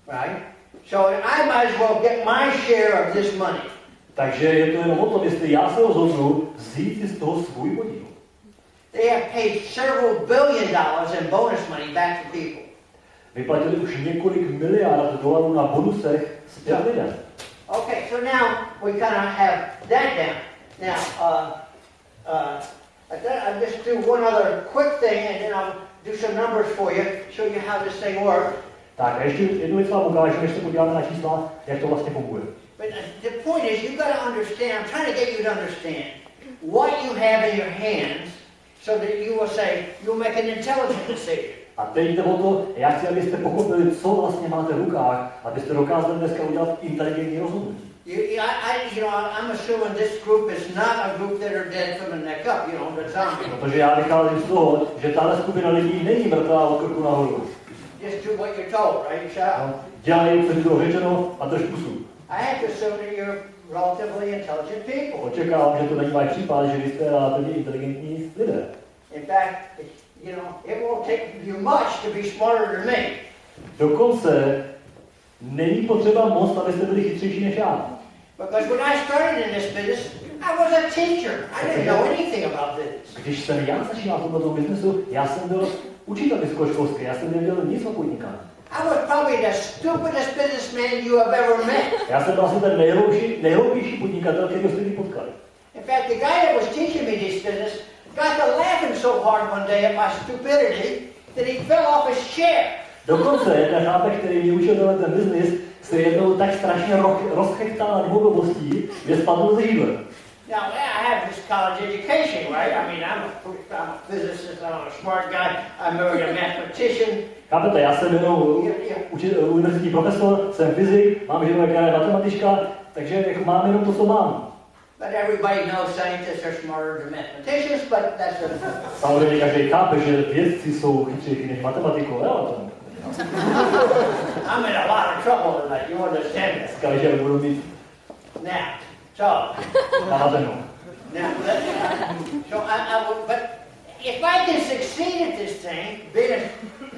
Right? So I might as well get my share of this money. Takže je to jenom o tom, jestli já se rozhodnu vzít si z toho svůj podíl. They have paid several $billion in bonus money back to people. vyplatili už několik miliard dolarů na bonusech zpět lidem. Okay, so now we kind of have that down. Now, I'll just do one other quick thing, and then I'll do some numbers for you, show you how this thing works. Tak a ještě jednu věc vám ukážu, než se podíváme na čísla, jak to vlastně funguje. But the point is, you've got to understand, I'm trying to get you to understand what you have in your hands so that you will say, you'll make an intelligent decision. A teď jde o to, já chci, abyste pochopili, co vlastně máte v rukách, abyste dokázali dneska udělat inteligentní rozhodnutí. I'm assuming this group is not a group that are dead from the neck up, the zombie. Protože já vycházím z toho, že tahle skupina lidí není mrtvá od krku nahoru. Just do what you're told, right? No, dělají, co ti bylo řečeno a drž pusu. I have to assume that you're relatively intelligent people. Očekávám, že to není váš případ, že vy jste relativně inteligentní lidé. In fact, it won't take you much to be smarter than me. Dokonce není potřeba moc, abyste byli chytřejší než já. Because when I started in this business, I was a teacher. I didn't know anything about this. Když jsem já začínal v tomto biznesu, já jsem byl učitel vysokoškolský, já jsem nevěděl nic o podnikání. I was probably the stupidest businessman you have ever met. Já jsem byl asi ten nejhloupější podnikatel, který jste kdy potkali. In fact, the guy that was teaching me this business got to laughing so hard one day at my stupidity that he fell off his chair. Dokonce ten chápek, který mě učil dělat ten biznis, se jednou tak strašně rozchechtal nad mou blbostí, že spadl ze židle. Now, I have this college education, right? I mean, I'm a physicist, I'm a smart guy, I married a mathematician. Chápete, já jsem jenom univerzitní profesor, jsem fyzik, mám ženu, jaká je matematička, takže jako mám jenom to, co mám. But everybody knows scientists are smarter than mathematicians, but that's a... Samozřejmě každý chápe, že vědci jsou chytřejší než matematikové, ale to I'm in a lot of trouble tonight, you understand this? říkali, že budu mít Now, so... navazenou. Now, but if I can succeed at this thing,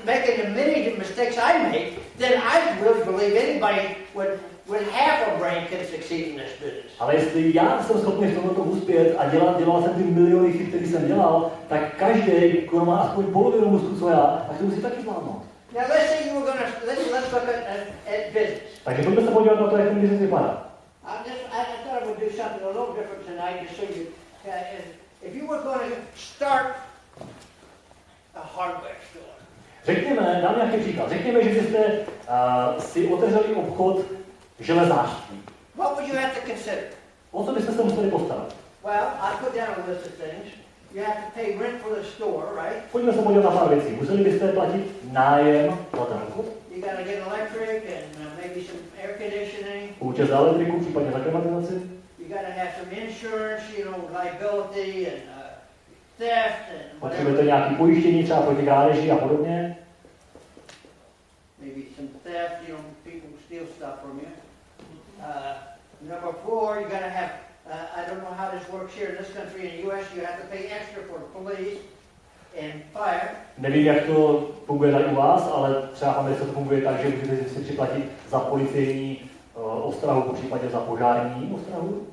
making the many mistakes I make, then I really believe anybody with half a brain can succeed in this business. Ale jestli já jsem schopný v tomto uspět a dělal jsem ty miliony chyb, který jsem dělal, tak každý, kdo má aspoň polovinu mozku, co já, tak to musí taky zvládnout. Now let's say you were let's look at business. Takže pojďme se podívat na to, jak ten biznes vypadá. I thought I would do something a little different tonight, just so you, if you were going to start a hardware store. Řekněme, dám nějaký příklad, řekněme, že byste si otevřeli obchod železářství. What would you have to consider? O co byste se museli postarat? Well, I put down a list of things. You have to pay rent for the store, right? Pojďme se podívat na pár věcí. Museli byste platit nájem za ten obchod? You got to get electric and maybe some air conditioning. Účet za elektriku, případně za klimatizaci. You got to have some insurance, liability and theft and Potřebujete whatever. nějaké pojištění, třeba proti krádeži a podobně. Maybe some theft, people steal stuff from you. Number 4, you got to have, I don't know how this works here in this country. In the U.S., you have to pay extra for police and fire. Nevím, jak to funguje tady u vás, ale třeba v Americe to funguje tak, že můžete si připlatit za policejní ostrahu, po případě za požární ostrahu.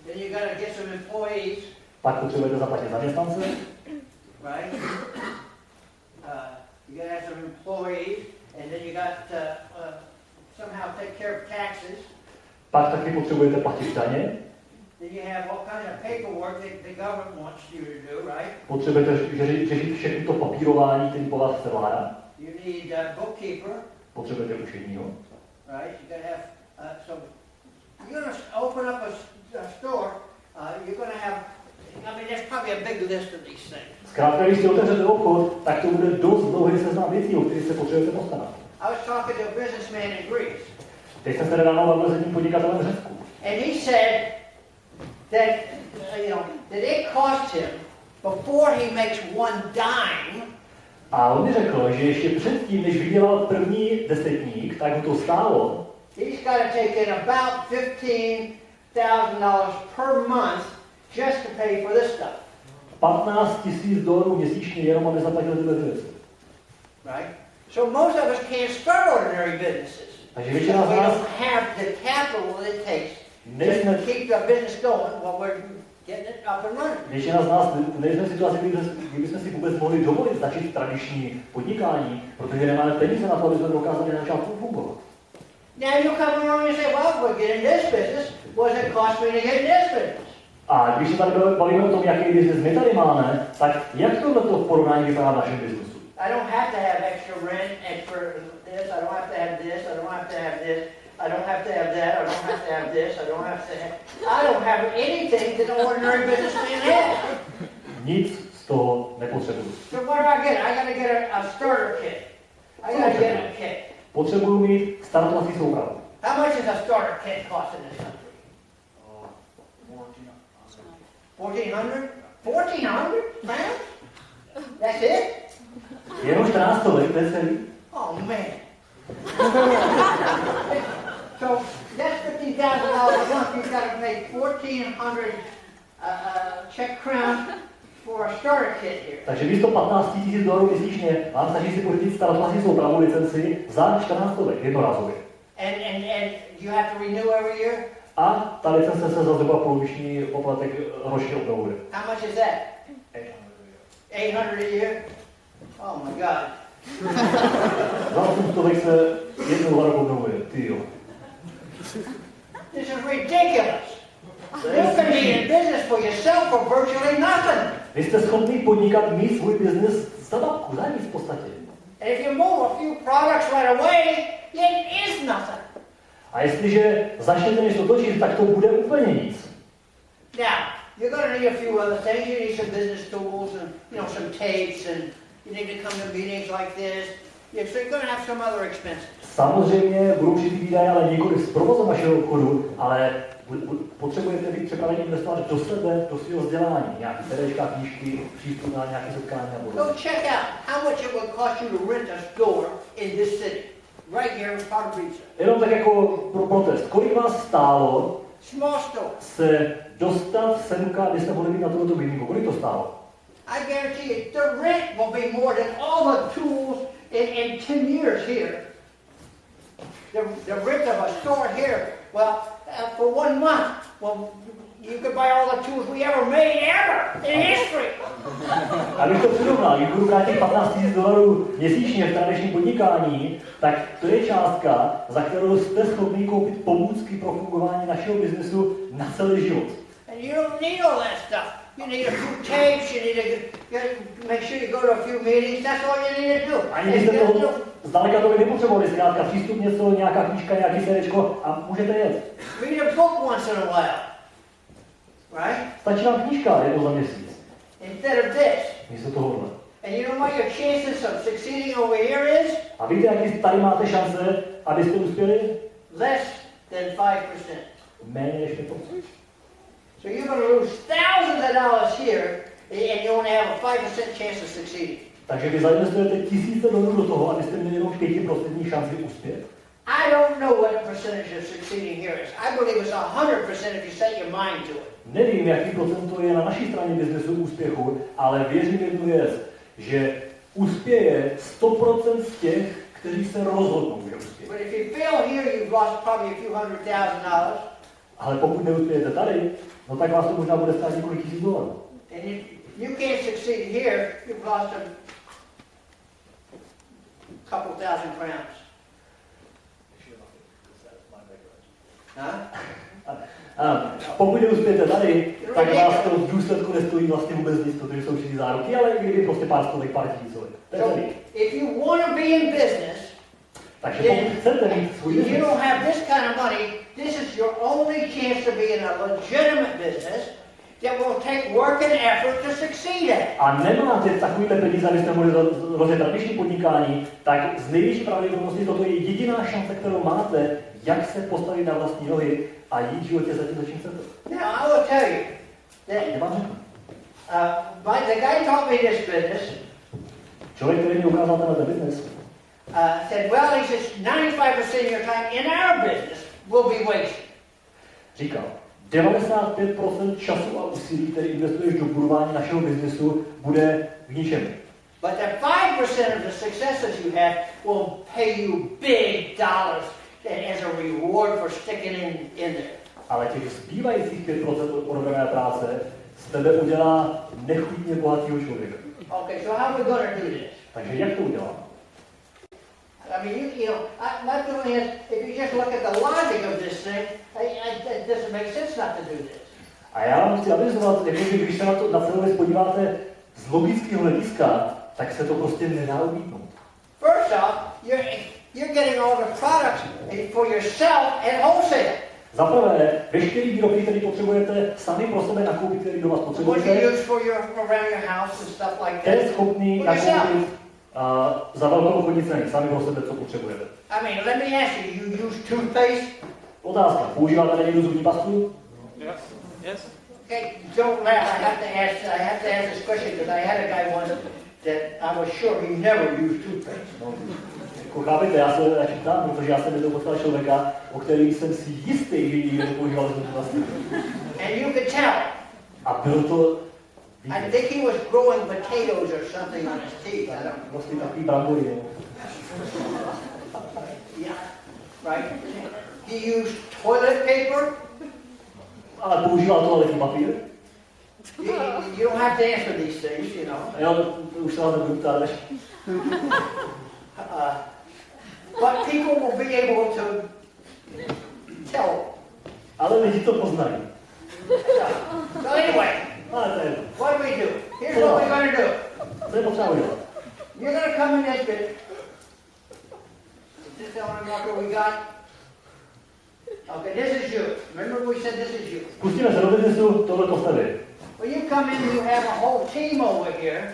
Then you got to get some employees. Pak potřebujete zaplatit zaměstnance. Right? You got to have some employees, and then you got to somehow take care of taxes. Pak taky potřebujete platit daně. Then you have all kinds of paperwork that the government wants you to do, right? Potřebujete řešit všechno to papírování, který po vás chce vláda. You need a bookkeeper, Potřebujete účetního. right? You got to have you're going to open up a store. You're going to have. I mean, there's probably a big list of these things. Zkrátka, když si otevřete obchod, tak to bude dost dlouhý seznam věcí, o kterých se potřebujete postarat. I was talking to a businessman in Greece. Teď jsem se nedávno bavil s jedním podnikatelem v Řecku. And he said that that it cost him before he makes one dime. A on mi řekl, že ještě předtím, než vydělal první desetník, tak mu to stálo. He's got to take in about $15,000 per month just to pay for this stuff. $15,000 měsíčně jenom, aby zaplatil tyhle věci. Right? So most of us can't start ordinary businesses. Takže We většina z nás don't have the capital that it takes nejsme, to keep the business going while we're getting it up and running. Většina z nás nejsme v situaci, kdybychom si vůbec mohli dovolit začít tradiční podnikání, protože nemáme peníze na to, aby jsme dokázali na začátku fungovat. Now you come along and say, well, we're getting this business. What does it cost me to get this business? A když se tady bavíme o tom, jaký biznes my tady máme, tak jak tohle to v porovnání vypadá v našem biznesu? I don't have to have extra rent, extra this, I don't have to have this, I don't have to have this, I don't have to have that, I don't have to have this, I don't have anything that an ordinary businessman has. Nic z toho nepotřebuji. So what do I get? I gotta get a starter kit. I gotta get a kit. Potřebuji mít startovací soupravu. How much is a starter kit cost in this country? 1,400? 1,400 pounds? That's it? Jenom 14 let, to je celý. Oh man. So that's $50,000 a month. You've got to pay 1,400 Czech crowns for a starter kit here. Takže místo 15 000 $ měsíčně vám stačí si pořídit startovací soupravu licenci za 14 let, jednorázově. And you have to renew every year? A ta licence se za zhruba poloviční poplatek ročně obnovuje. How much is that? 800 a year? Oh my God. Za 800 se jednou za rok obnovuje, ty jo. This is ridiculous. You can be in business for yourself for virtually nothing. Vy jste schopný podnikat, mít svůj biznis za babku, za nic v podstatě. And if you move a few products right away, it is nothing. A jestliže začnete něco točit, tak to bude úplně nic. Now, you're going to need a few other things. You need some business tools and, some tapes, and you need to come to meetings like this. So you're going to have some other expenses. Samozřejmě budou určitý výdaje, ale nikoli z provozu vašeho obchodu, ale potřebujete být připraveni investovat do sebe, do svého vzdělání, nějaký CDčka, knížky, přístup na nějaké setkání a podobně. Go check out how much it would cost you to rent a store in this city, right here in Pardubice. Jenom tak jako pro protest, kolik vás stálo Small store. se dostat semka, abyste mohli být na tohoto meetingu? Kolik to stálo? I guarantee you, the rent will be more than all the tools in 10 years here. The rent of a store here, well, for 1 month, well, you could buy all the tools we ever made ever in history. Abych to přirovnal, když budu brát těch 15 000 $ měsíčně v tradičním podnikání, tak to je částka, za kterou jste schopni koupit pomůcky pro fungování našeho biznesu na celý život. And you don't need all that stuff. You need a few tapes, you need to make sure you go to a few meetings, that's all you need to do. Ani byste toho zdaleka to nepotřebovali, zkrátka přístup něco, nějaká knížka, nějaký CDčko a můžete jet. Read a book once in a while, right? Stačí vám knížka jednou za měsíc. Instead of this. Místo tohohle. And you know what your chances of succeeding over here is? A víte, jaký tady máte šance, abyste uspěli? Less than 5%. Méně než 5%. So you're going to lose thousands of dollars here, and you only have a 5% chance of succeeding. Takže vy zainvestujete tisíce $1000 do toho, abyste měli jenom 5% šanci uspět. I don't know what the percentage of succeeding here is. I believe it's 100% if you set your mind to it. Nevím, jaký procent to je na naší straně biznesu úspěchu, ale věřím jednu věc, že uspěje 100% z těch, kteří se rozhodnou, že uspějí. But if you fail here, you've lost probably a few $100,000. Ale pokud neuspějete tady, no tak vás to možná bude stát několik tisíc $1000. And if you can't succeed here, you've lost a couple thousand crowns. Huh? A pokud neuspějete tady, tak vás to v důsledku nestojí vlastně vůbec nic, protože jsou určitý záruky, ale kdyby prostě pár stovek, pár tisícovek. To je So, celý. if you want to be in business, Takže pokud chcete mít svůj you biznes, don't have this kind of money, this is your only chance to be in a legitimate business that will take work and effort to succeed at. a nemáte takovýhle peníze, abyste mohli rozjet tradiční podnikání, tak z největší pravděpodobnosti toto je jediná šance, kterou máte, jak se postavit na vlastní nohy a jít v životě za tím, za čím chcete. Now, I will tell you Já vám řeknu. that the guy taught me this business, Člověk, který mi ukázal tenhle biznes, said, well, he says, 95% of your time in our business will be wasted. říkal, 95% času a úsilí, který investuješ do budování našeho biznesu, bude k ničemu. But the 5% of the successes you have will pay you big dollars as a reward for sticking in there. Ale těch zbývajících 5% odvedené práce tebe udělá nechutně bohatýho člověka. Okay, so how are we going to do this? Takže jak to udělá? I mean, my feeling is, if you just look at the logic of this thing, it doesn't make sense not to do this. A já vám chci avizovat, jakože když se na celou věc podíváte z logického hlediska, tak se to prostě nedá odmítnout. First off, you're getting all the products for yourself at wholesale. Za prvé, veškerý výrobky, které potřebujete sami pro sebe nakoupit, který do vás What you potřebujete, use for around your house and stuff like jste that. schopný For yourself. nakoupit za velkou obchodní ceny, sami pro sebe, co potřebujete. I mean, let me ask you, you use toothpaste? Otázka, používáte někdo zubní pastu? Yes. Yes. Okay, don't laugh, I have to ask this question because I had a guy once that I was sure he never used toothpaste. No, jako chápete, já se ptám, protože já jsem jednou potkal člověka, o kterým jsem si jistý, že nikdy nepoužíval zubní pastu. And you could tell. A bylo to I think he was growing potatoes or something on his teeth. I don't know. vlastně takový brambory. Yeah, right. He used toilet paper. Ale používal toaletní papír. You don't have to answer these things, you know. Jo, to už se vás nebudu ptát, než... But people will be able to tell. Ale lidi to poznají. So anyway, Ale to je... what do we do? Here's what we're going to do. Co je potřeba udělat? You're going to come in this bit. Is this the only marker we got? Okay, this is you. Remember we said this is you. Pustíme se do biznesu, tohle to jste vy. Well, you come in and you have a whole team over here.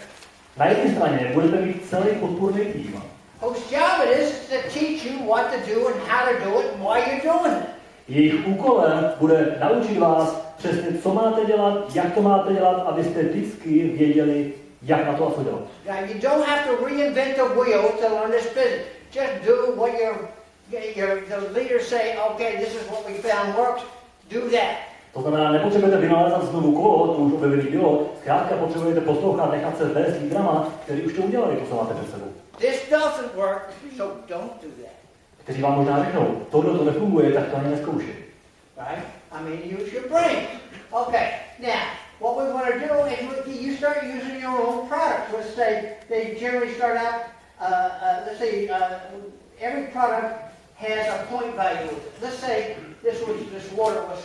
Na jedné straně budete mít celý podpůrný tým. Whose job it is to teach you what to do and how to do it and why you're doing it. Jejich úkolem bude naučit vás přesně, co máte dělat, jak to máte dělat, abyste vždycky věděli, jak na to a co dělat. Now, you don't have to reinvent the wheel to learn this business. Just do what the leaders say, okay, this is what we found works, do that. To znamená, nepotřebujete vynalézat znovu kolo, to už objevený bylo, zkrátka potřebujete poslouchat, nechat se vést lídrama, kteří už to udělali, to, co máte před sebou. This doesn't work, so don't do that. Kteří vám možná řeknou, tohle to nefunguje, tak to ani nezkoušej. Right? I mean, use your brain. Okay, now, what we want to do is you start using your own products. Let's say they generally start out, let's say every product has a point value. Let's say this water was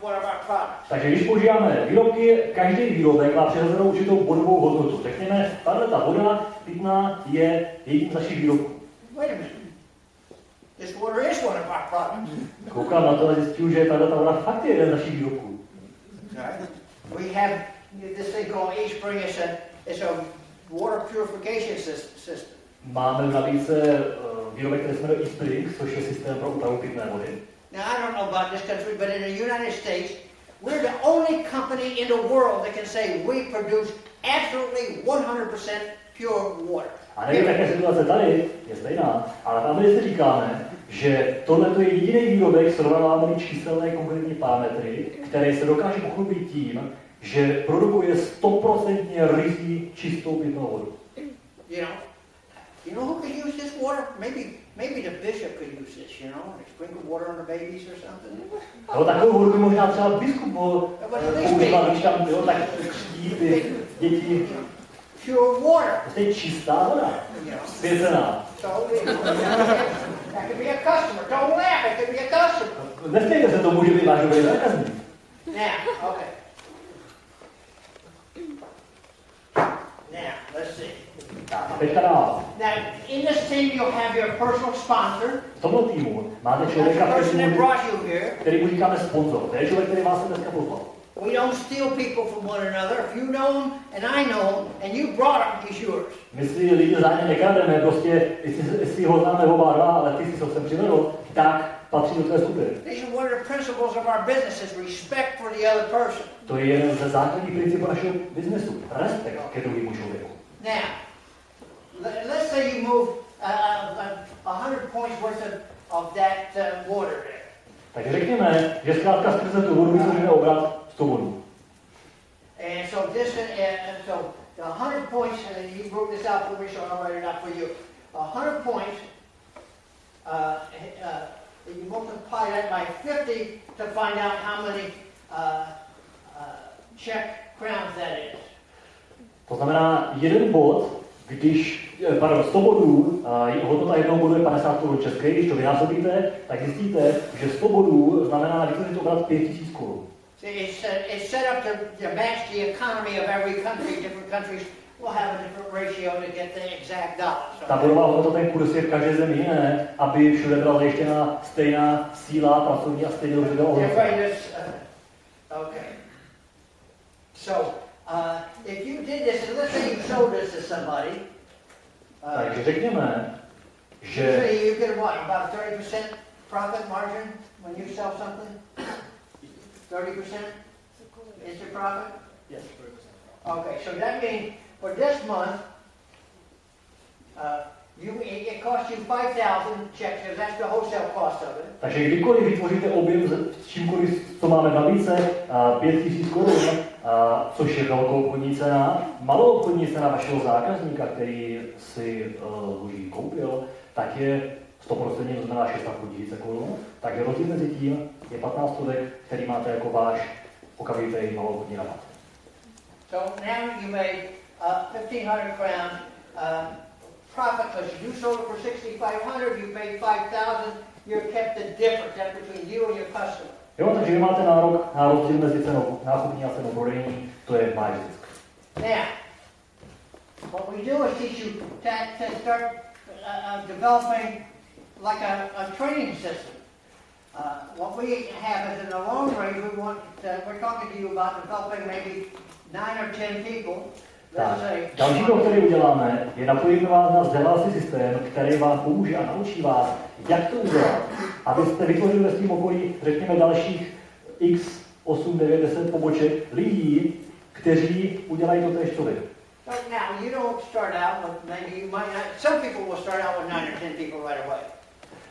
one of our products. Takže když používáme výrobky, každý výrobek má přirozenou určitou bodovou hodnotu. Řekněme, tahle ta voda pitná je jedním z našich výrobků. Wait a minute. This water is one of our products. Koukám na to a zjistil, že tahle ta voda fakt je jeden z našich výrobků. Right? We have this thing called eSpring. It's a water purification system. Máme v nabídce výrobek, který se jmenuje eSpring, což je systém pro úpravu pitné vody. Now, I don't know about this country, but in the United States, we're the only company in the world that can say we produce absolutely 100% pure water. A nevím, jaká situace tady je stejná, ale v Americe říkáme, že tohle je jediný výrobek, srovnáváme číselné konkrétní parametry, který se dokáže pochlubit tím, že produkuje 100% ryzí čistou pitnou vodu. You know who could use this water? Maybe the bishop could use this, you know, and sprinkle water on the babies or something. No, takovou vodu by možná třeba biskup mohl používat, když tam bylo tak křtí ty děti. Pure water. To je čistá voda, svěcená. So, that could be a customer. Don't laugh, it could be a customer. Nesmějte se, to může být váš dobrý zákazník. Now, okay. Now, let's see. Tak, teďka dál. Now, in this team, you'll have your personal sponsor. V tomto týmu máte That's člověka, the person that brought you here. který mu říkáme sponzor. To je člověk, který vás se dneska pozval. We don't steal people from one another. If you know them and I know them and you brought them, he's yours. My si lidi zájemně nekrademe, prostě, jestli ho známe oba dva, ale ty si ho sem přivedl, tak patří do tvé skupiny. These are one of the principles of our business is respect for the other person. To je jeden ze základních principů našeho biznesu. Respekt ke druhému člověku. Now, let's say you move 100 points worth of that water there. Takže řekněme, že zkrátka skrze tu vodu vytvoříme obrat s tou vodou. And so this, so the 100 points, and you wrote this out for me, so I'll write it out for you. 100 points, you multiply that by 50 to find out how many Czech crowns that is. To znamená, jeden bod, pardon, 100 bodů, hodnota jednoho bodu je 50 korun české, když to vynásobíte, tak zjistíte, že 100 bodů znamená vytvořit obrat 5000 korun. It's set up to match the economy of every country. Different countries will have a different ratio to get the exact dollars. Ta bodová hodnota, ten kurz je v každé zemi jiné, aby všude byla zajištěna stejná síla pracovní a stejně dobře byla ohodnocena. Okay. So, if you did this, let's say you showed this to somebody. Takže řekněme, že Usually you get what, about 30% profit margin when you sell something? 30% is your profit? yes, Okay, so that means for this month, it cost you 5,000 checks, because that's the wholesale cost of it. takže kdykoliv vytvoříte objem s čímkoliv, co máme v nabídce, 5000 korun, což je velkoobchodní cena, maloobchodní cena vašeho zákazníka, který si zboží koupil, tak je 100%, to znamená 6,5 korun. Takže rozdíl mezi tím je 15 stovek, který máte jako váš okamžitý maloobchodní rabat. So now you made 1,500 crowns profit because you sold it for 6,500, you paid 5,000, you're kept the difference. That's between you and your customer. Jo, takže vy máte nárok na rozdíl mezi cenou nákupní a cenou prodejní, to je váš zisk. Now, what we do is teach you to start developing like a training system. What we have is in the long range, we're talking to you about developing maybe 9 or 10 people. Tak, další krok, který uděláme, je napojit vás na vzdělávací systém, který vám pomůže a naučí vás, jak to udělat, abyste vytvořili ve svém okolí, řekněme, dalších x, 8, 9, 10 poboček lidí, kteří udělají to též co vy. So now, you don't start out with, maybe you might not, some people will start out with 9 or 10 people right away.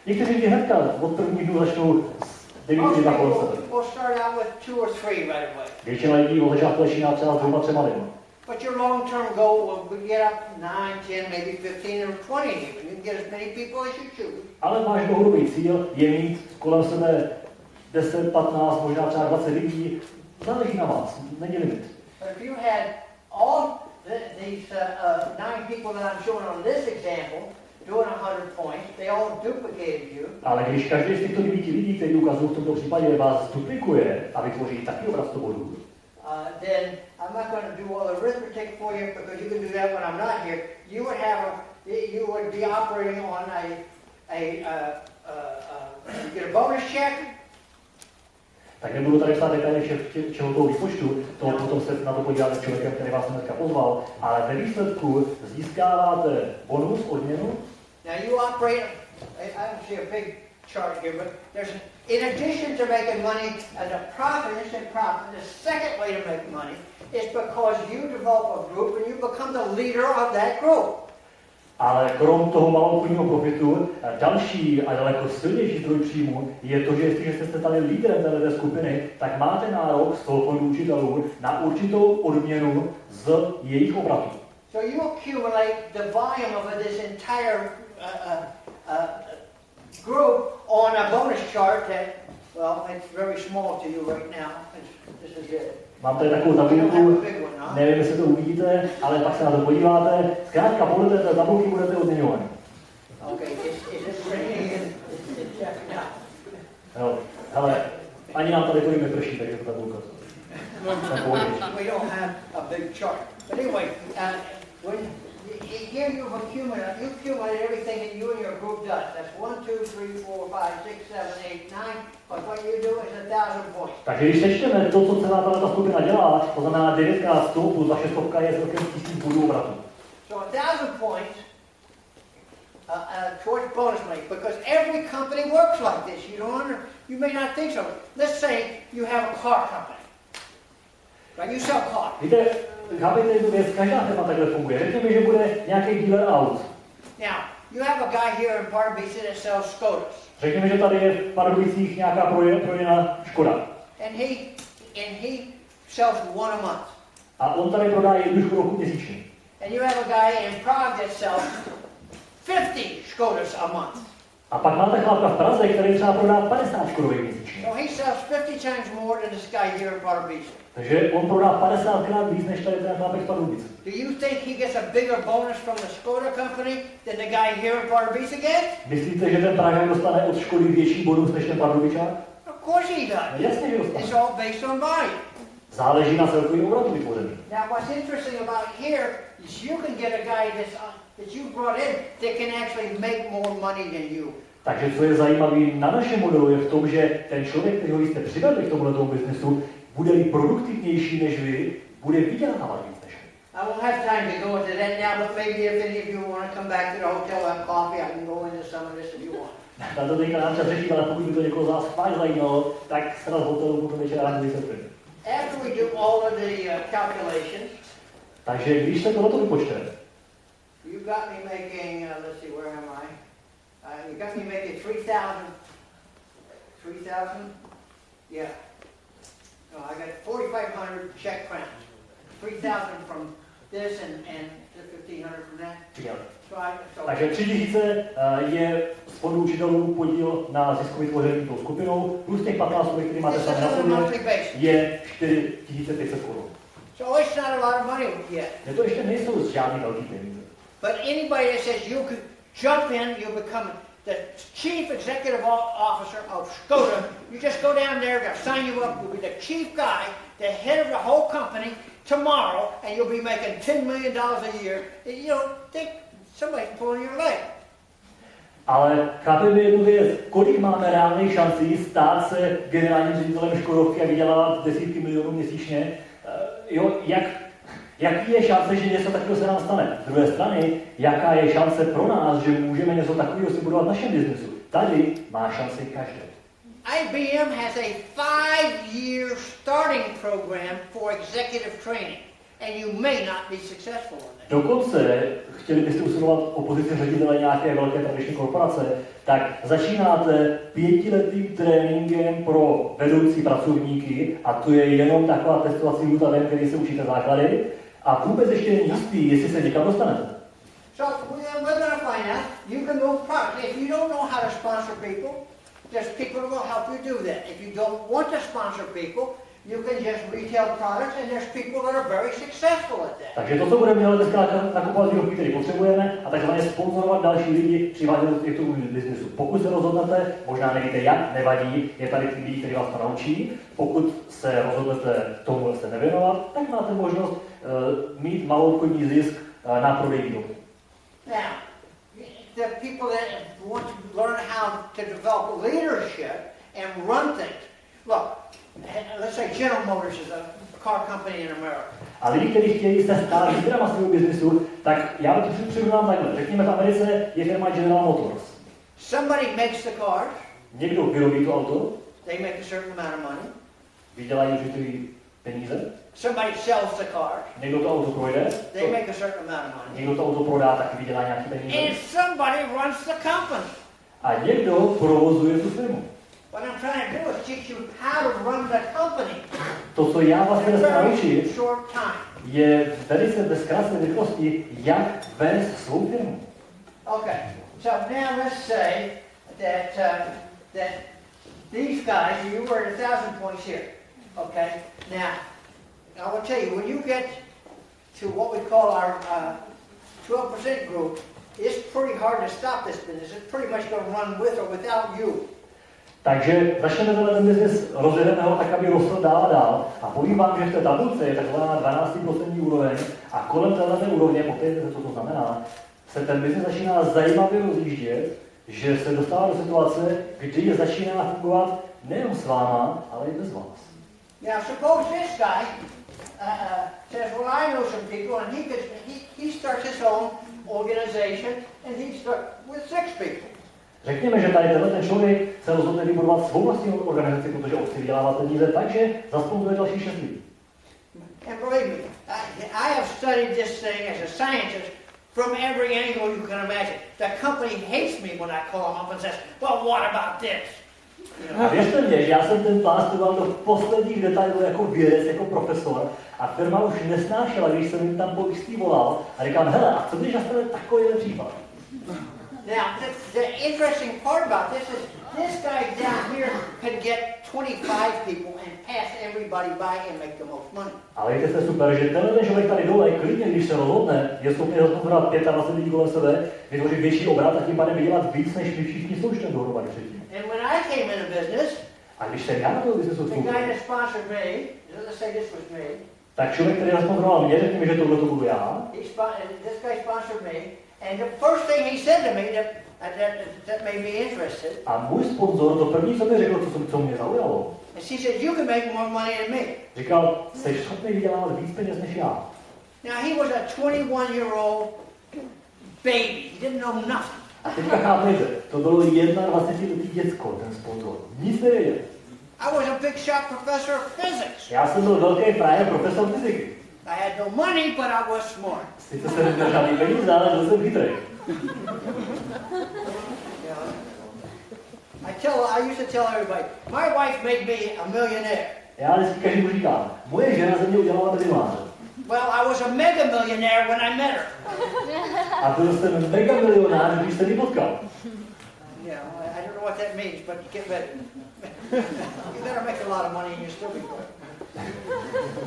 Někteří lidi hnedka od prvních dnů začnou s 9 Most lidmi people kolem sebe. will start out with 2 or 3 right away. Většina lidí od začátku začíná třeba s 2, 3 lidmi. But your long-term goal will get up 9, 10, maybe 15 or 20 even. You can get as many people as you choose. Ale váš dlouhodobý cíl je mít kolem sebe 10, 15, možná třeba 20 lidí. Záleží na vás, není limit. But if you had all these 9 people that I'm showing on this example doing 100 points, they all duplicated you. Ale když každý z těchto 9 lidí, který ukazují v tomto případě, vás duplikuje a vytvoří taky obraz 100 bodů, then I'm not going to do all the arithmetic for you because you can do that when I'm not here. You would be operating on you get a bonus check. tak nebudu tady psát detaily všeho toho výpočtu, to potom se na to podíváte s člověkem, který vás dneska pozval, ale ve výsledku získáváte bonus, odměnu. Now you operate, I don't see a big chart here, but in addition to making money as a profit, instant profit, the second way to make money is because you develop a group and you become the leader of that group. Ale krom toho maloobchodního profitu, další a daleko silnější zdroj příjmu je to, že jestliže jste stali lídrem této skupiny, tak máte nárok z toho fondu učitelů na určitou odměnu z jejich obratu. So you accumulate the volume of this entire group on a bonus chart that, well, it's very small to you right now. This is it. Mám tady takovou tabulku, nevím, jestli to uvidíte, ale pak se na to podíváte. Zkrátka, podle této tabulky budete odměňovaní. Okay, it's raining and it's checking out. Jo, hele, ani nám tady tolik neprší, takže to tabulka. We don't have a big chart. But anyway, when here you've accumulated everything that you and your group does. That's 1, 2, 3, 4, 5, 6, 7, 8, 9. But what you do is 1,000 points. Takže když sečteme to, co celá ta skupina dělá, to znamená 9x100 plus vaše stovka je celkem 1000 bodů obratu. So 1,000 points towards bonus money, because every company works like this. You may not think so. Let's say you have a car company. Right? You sell cars. Víte, chápejte jednu věc, každá firma takhle funguje. Řekněme, že bude nějaký dealer aut. Now, you have a guy here in Pardubice that sells Skodas. Řekněme, že tady je v Pardubicích nějaká prodejna Škoda. And he sells one a month. A on tady prodá jednu Škodovku měsíčně. And you have a guy in Prague that sells 50 Skodas a month. A pak máte chlápka v Praze, který třeba prodá 50 škodových měsíčně. So he sells 50 times more than this guy here in Pardubice. Takže on prodá 50krát víc, než tady ten chlápek z Pardubic. Do you think he gets a bigger bonus from the Skoda company than the guy here in Pardubice gets? Myslíte, že ten Pražák dostane od Škody větší bonus než ten Pardubičák? Of course he No, does. jasně, že dostane. It's all based on volume. Záleží na celkový obratu vytvoření. Now, what's interesting about here is you can get a guy that you brought in that can actually make more money than you. Takže co je zajímavé na našem modelu je v tom, že ten člověk, kterého jste přivedli k tomuto biznesu, bude-li produktivnější než vy, bude vydělávat víc než vy. I won't have time to go into that now, but maybe if any of you want to come back to the hotel and have coffee, I can go into some of this if you want. Na to teďka nám čas řešit, ale pokud by to někoho z vás fakt zajímalo, tak se nás v hotelu potom večera rád vysvětlím. After we do all of the calculations, Takže když se tohleto vypočte, you got me making, let's see, where am I? You got me making 3,000? Yeah. No, I got 4,500 Czech crowns. 3,000 from this and 1,500 from that. takže 3000 je z fondu učitelů podíl na ziskový tvoření tou skupinou, plus těch 15, který máte sami na sobě, je 4500 korun. So it's not a lot of money yet. To ještě nejsou žádný velký peníze. But anybody that says you could jump in, you'll become the chief executive officer of Skoda. You just go down there, they'll sign you up, you'll be the chief guy, the head of the whole company tomorrow, and you'll be making $10 million a year. You don't think somebody's pulling your leg. Ale chápeme jednu věc, kolik máme reálných šancí stát se generálním ředitelem Škodovky a vydělávat desítky milionů měsíčně, jaký je šance, že něco takového se nám stane? Z druhé strany, jaká je šance pro nás, že můžeme něco takového si budovat v našem biznesu? Tady má šanci každý. IBM has a 5-year starting program for executive training, and you may not be successful in that. Dokonce, chtěli byste usilovat o pozici ředitele nějaké velké tradiční korporace, tak začínáte 5letým tréninkem pro vedoucí pracovníky a to je jenom taková testovací lhůta, ve které se učíte základy a vůbec ještě není jistý, jestli se někam dostanete. So we're going to find out. You can move product. If you don't know how to sponsor people, there's people who will help you do that. If you don't want to sponsor people, you can just retail products, and there's people that are very successful at that. Takže to, co budeme dělat dneska, nakupovat výrobky, které potřebujeme, a takzvaně sponzorovat další lidi, přivádět do těchto biznesu. Pokud se rozhodnete, možná nevíte jak, nevadí, je tady lidi, kteří vás to naučí. Pokud se rozhodnete tomu se nevěnovat, tak máte možnost mít maloobchodní zisk na prodej výrobky. Now, the people that want to learn how to develop leadership and run things. Look, let's say General Motors is a car company in America. A lidi, kteří chtějí se stát lídrama svého biznesu, tak já to přirovnám takhle. Řekněme, v Americe je firma General Motors. Somebody makes the cars. Někdo vyrobí to auto. They make a certain amount of money. Vydělají určitý peníze. Somebody sells the cars. Někdo to auto projde. They make a certain amount of money. Někdo to auto prodá, taky vydělá nějaký peníze. And somebody runs the company. A někdo provozuje tu firmu. What I'm trying to do is teach you how to run the company. To, co já vás chci naučit, Short time. je velice ve zkrácené rychlosti, jak vést svou firmu. Okay, so now let's say that these guys, you were at 1,000 points here. Okay, now I will tell you, when you get to what we call our 12% group, it's pretty hard to stop this business. It's pretty much going to run with or without you. Takže začneme ten biznis, rozjedeme ho tak, aby rostl dál a dál. A povím vám, že v té tabulce je takzvaná 12% úroveň a kolem této úrovně, poté, co to znamená, se ten biznis začíná zajímavě rozjíždět, že se dostává do situace, kdy začíná fungovat nejen s váma, ale i bez vás. Now suppose this guy says, well, I know some people, and he starts his own organization, and he starts with 6 people. Řekněme, že tady ten člověk se rozhodne vybudovat svou vlastní organizaci, protože on si vydělává peníze, takže zasponzoruje další 6 lidí. And believe me, I have studied this thing as a scientist from every angle you can imagine. The company hates me when I call them up and says, well, what about this? A věřte mě, že já jsem ten plán studoval do posledních detailů jako vědec, jako profesor a firma už nesnášela, když jsem jim tam po jistý volal a říkám, hele, a co když nastane takovýhle případ? Now, the interesting part about this is this guy down here can get 25 people and pass everybody by and make the most money. Ale víte, je super, že tenhle člověk tady dole, klidně, když se rozhodne, je schopný rozhodnout 25 lidí kolem sebe, vytvořit větší obrat a tím pádem vydělat víc, než my všichni součtem dohromady předtím. And when I came into business, A když jsem já na toho biznesu the vstoupil, guy that sponsored me, let's say this was me, tak člověk, který zasponzoroval mě, řekněme, že tohle to budu já, this guy sponsored me, and the first thing he said to me that made me interested, a můj sponzor, to první, co mi řekl, co mě zaujalo, is he said, you can make more money than me. říkal, jsi schopný vydělávat víc peněz než já. Now, he was a 21-year-old baby. He didn't know nothing. A teďka chápejte, to bylo 21letý děcko, ten sponzor. Nic nevěděl. I was a big shot professor of physics. Já jsem byl velký frajer profesor fyziky. I had no money, but I was smart. Sice jsem neměl žádný peníze, ale byl jsem chytrý. I used to tell everybody, my wife made me a millionaire. Já vždycky každému říkám, moje žena ze mě udělala milionáře. Well, I was a mega millionaire when I met her. A byl jsem mega milionář, když jsem ji potkal. I don't know what that means, but get ready. You better make a lot of money and you'll still be good.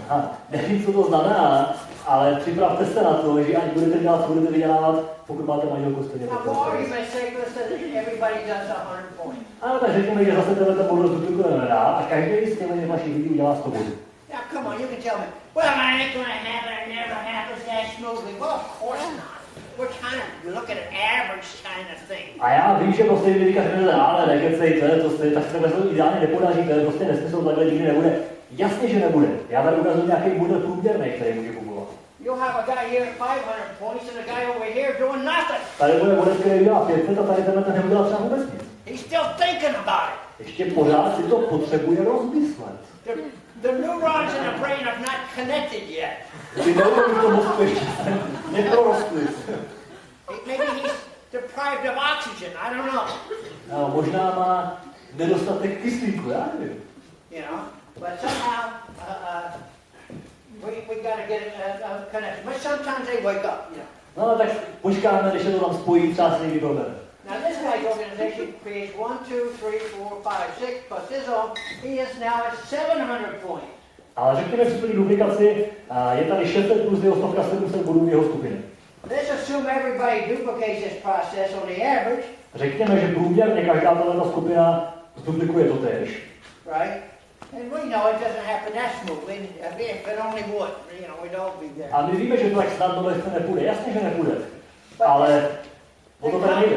A nevím, co to znamená, ale připravte se na to, že ať budete dělat, co budete vydělávat, pokud máte manželku stejně. Now, for argument's sake, let's say that everybody does 100 points. Ano, tak řekněme, že zase tenhle model duplikujeme dál a každý z těch vašich lidí udělá 100 bodů. Now, come on, you can tell me, well, I ain't going to happen, it never happens that smoothly. Well, of course not. We're kind of looking at average kind of thing. A já vím, že prostě vy říkáte, ale nekecejte, to se tak se takhle ideálně nepodaří, to je prostě nesmysl, takhle nikdy nebude. Jasně, že nebude. Já tady ukazuju nějaký model průměrný, který může fungovat. You'll have a guy here at 500 points and a guy over here doing nothing. Tady bude model, který udělá 500 a tady tenhle ten neudělá třeba vůbec nic. He's still thinking about it. Ještě pořád si to potřebuje rozmyslet. The neurons in the brain are not connected yet. Ty neurony v tom mozku ještě neprorostly. Maybe he's deprived of oxygen. I don't know. No, možná má nedostatek kyslíku, já nevím. You know, but somehow we got to get a connection. But sometimes they wake up. You know. No, tak počkáme, když se to tam spojí, třeba se někdy probere. Now this guy's organization creates 1, 2, 3, 4, 5, 6 plus his own. He is now at 700 points. Ale řekněme při plný duplikaci, je tady 600 plus jeho stovka 700 bodů v jeho skupině. Let's assume everybody duplicates this process on the average. Řekněme, že průměrně každá tato skupina zduplikuje to též. Right? And we know it doesn't happen that smoothly. If it only would, you know, we'd all be there. A my víme, že to tak snadno lehce nepůjde. Jasně, že nepůjde. Ale o to tady nejde.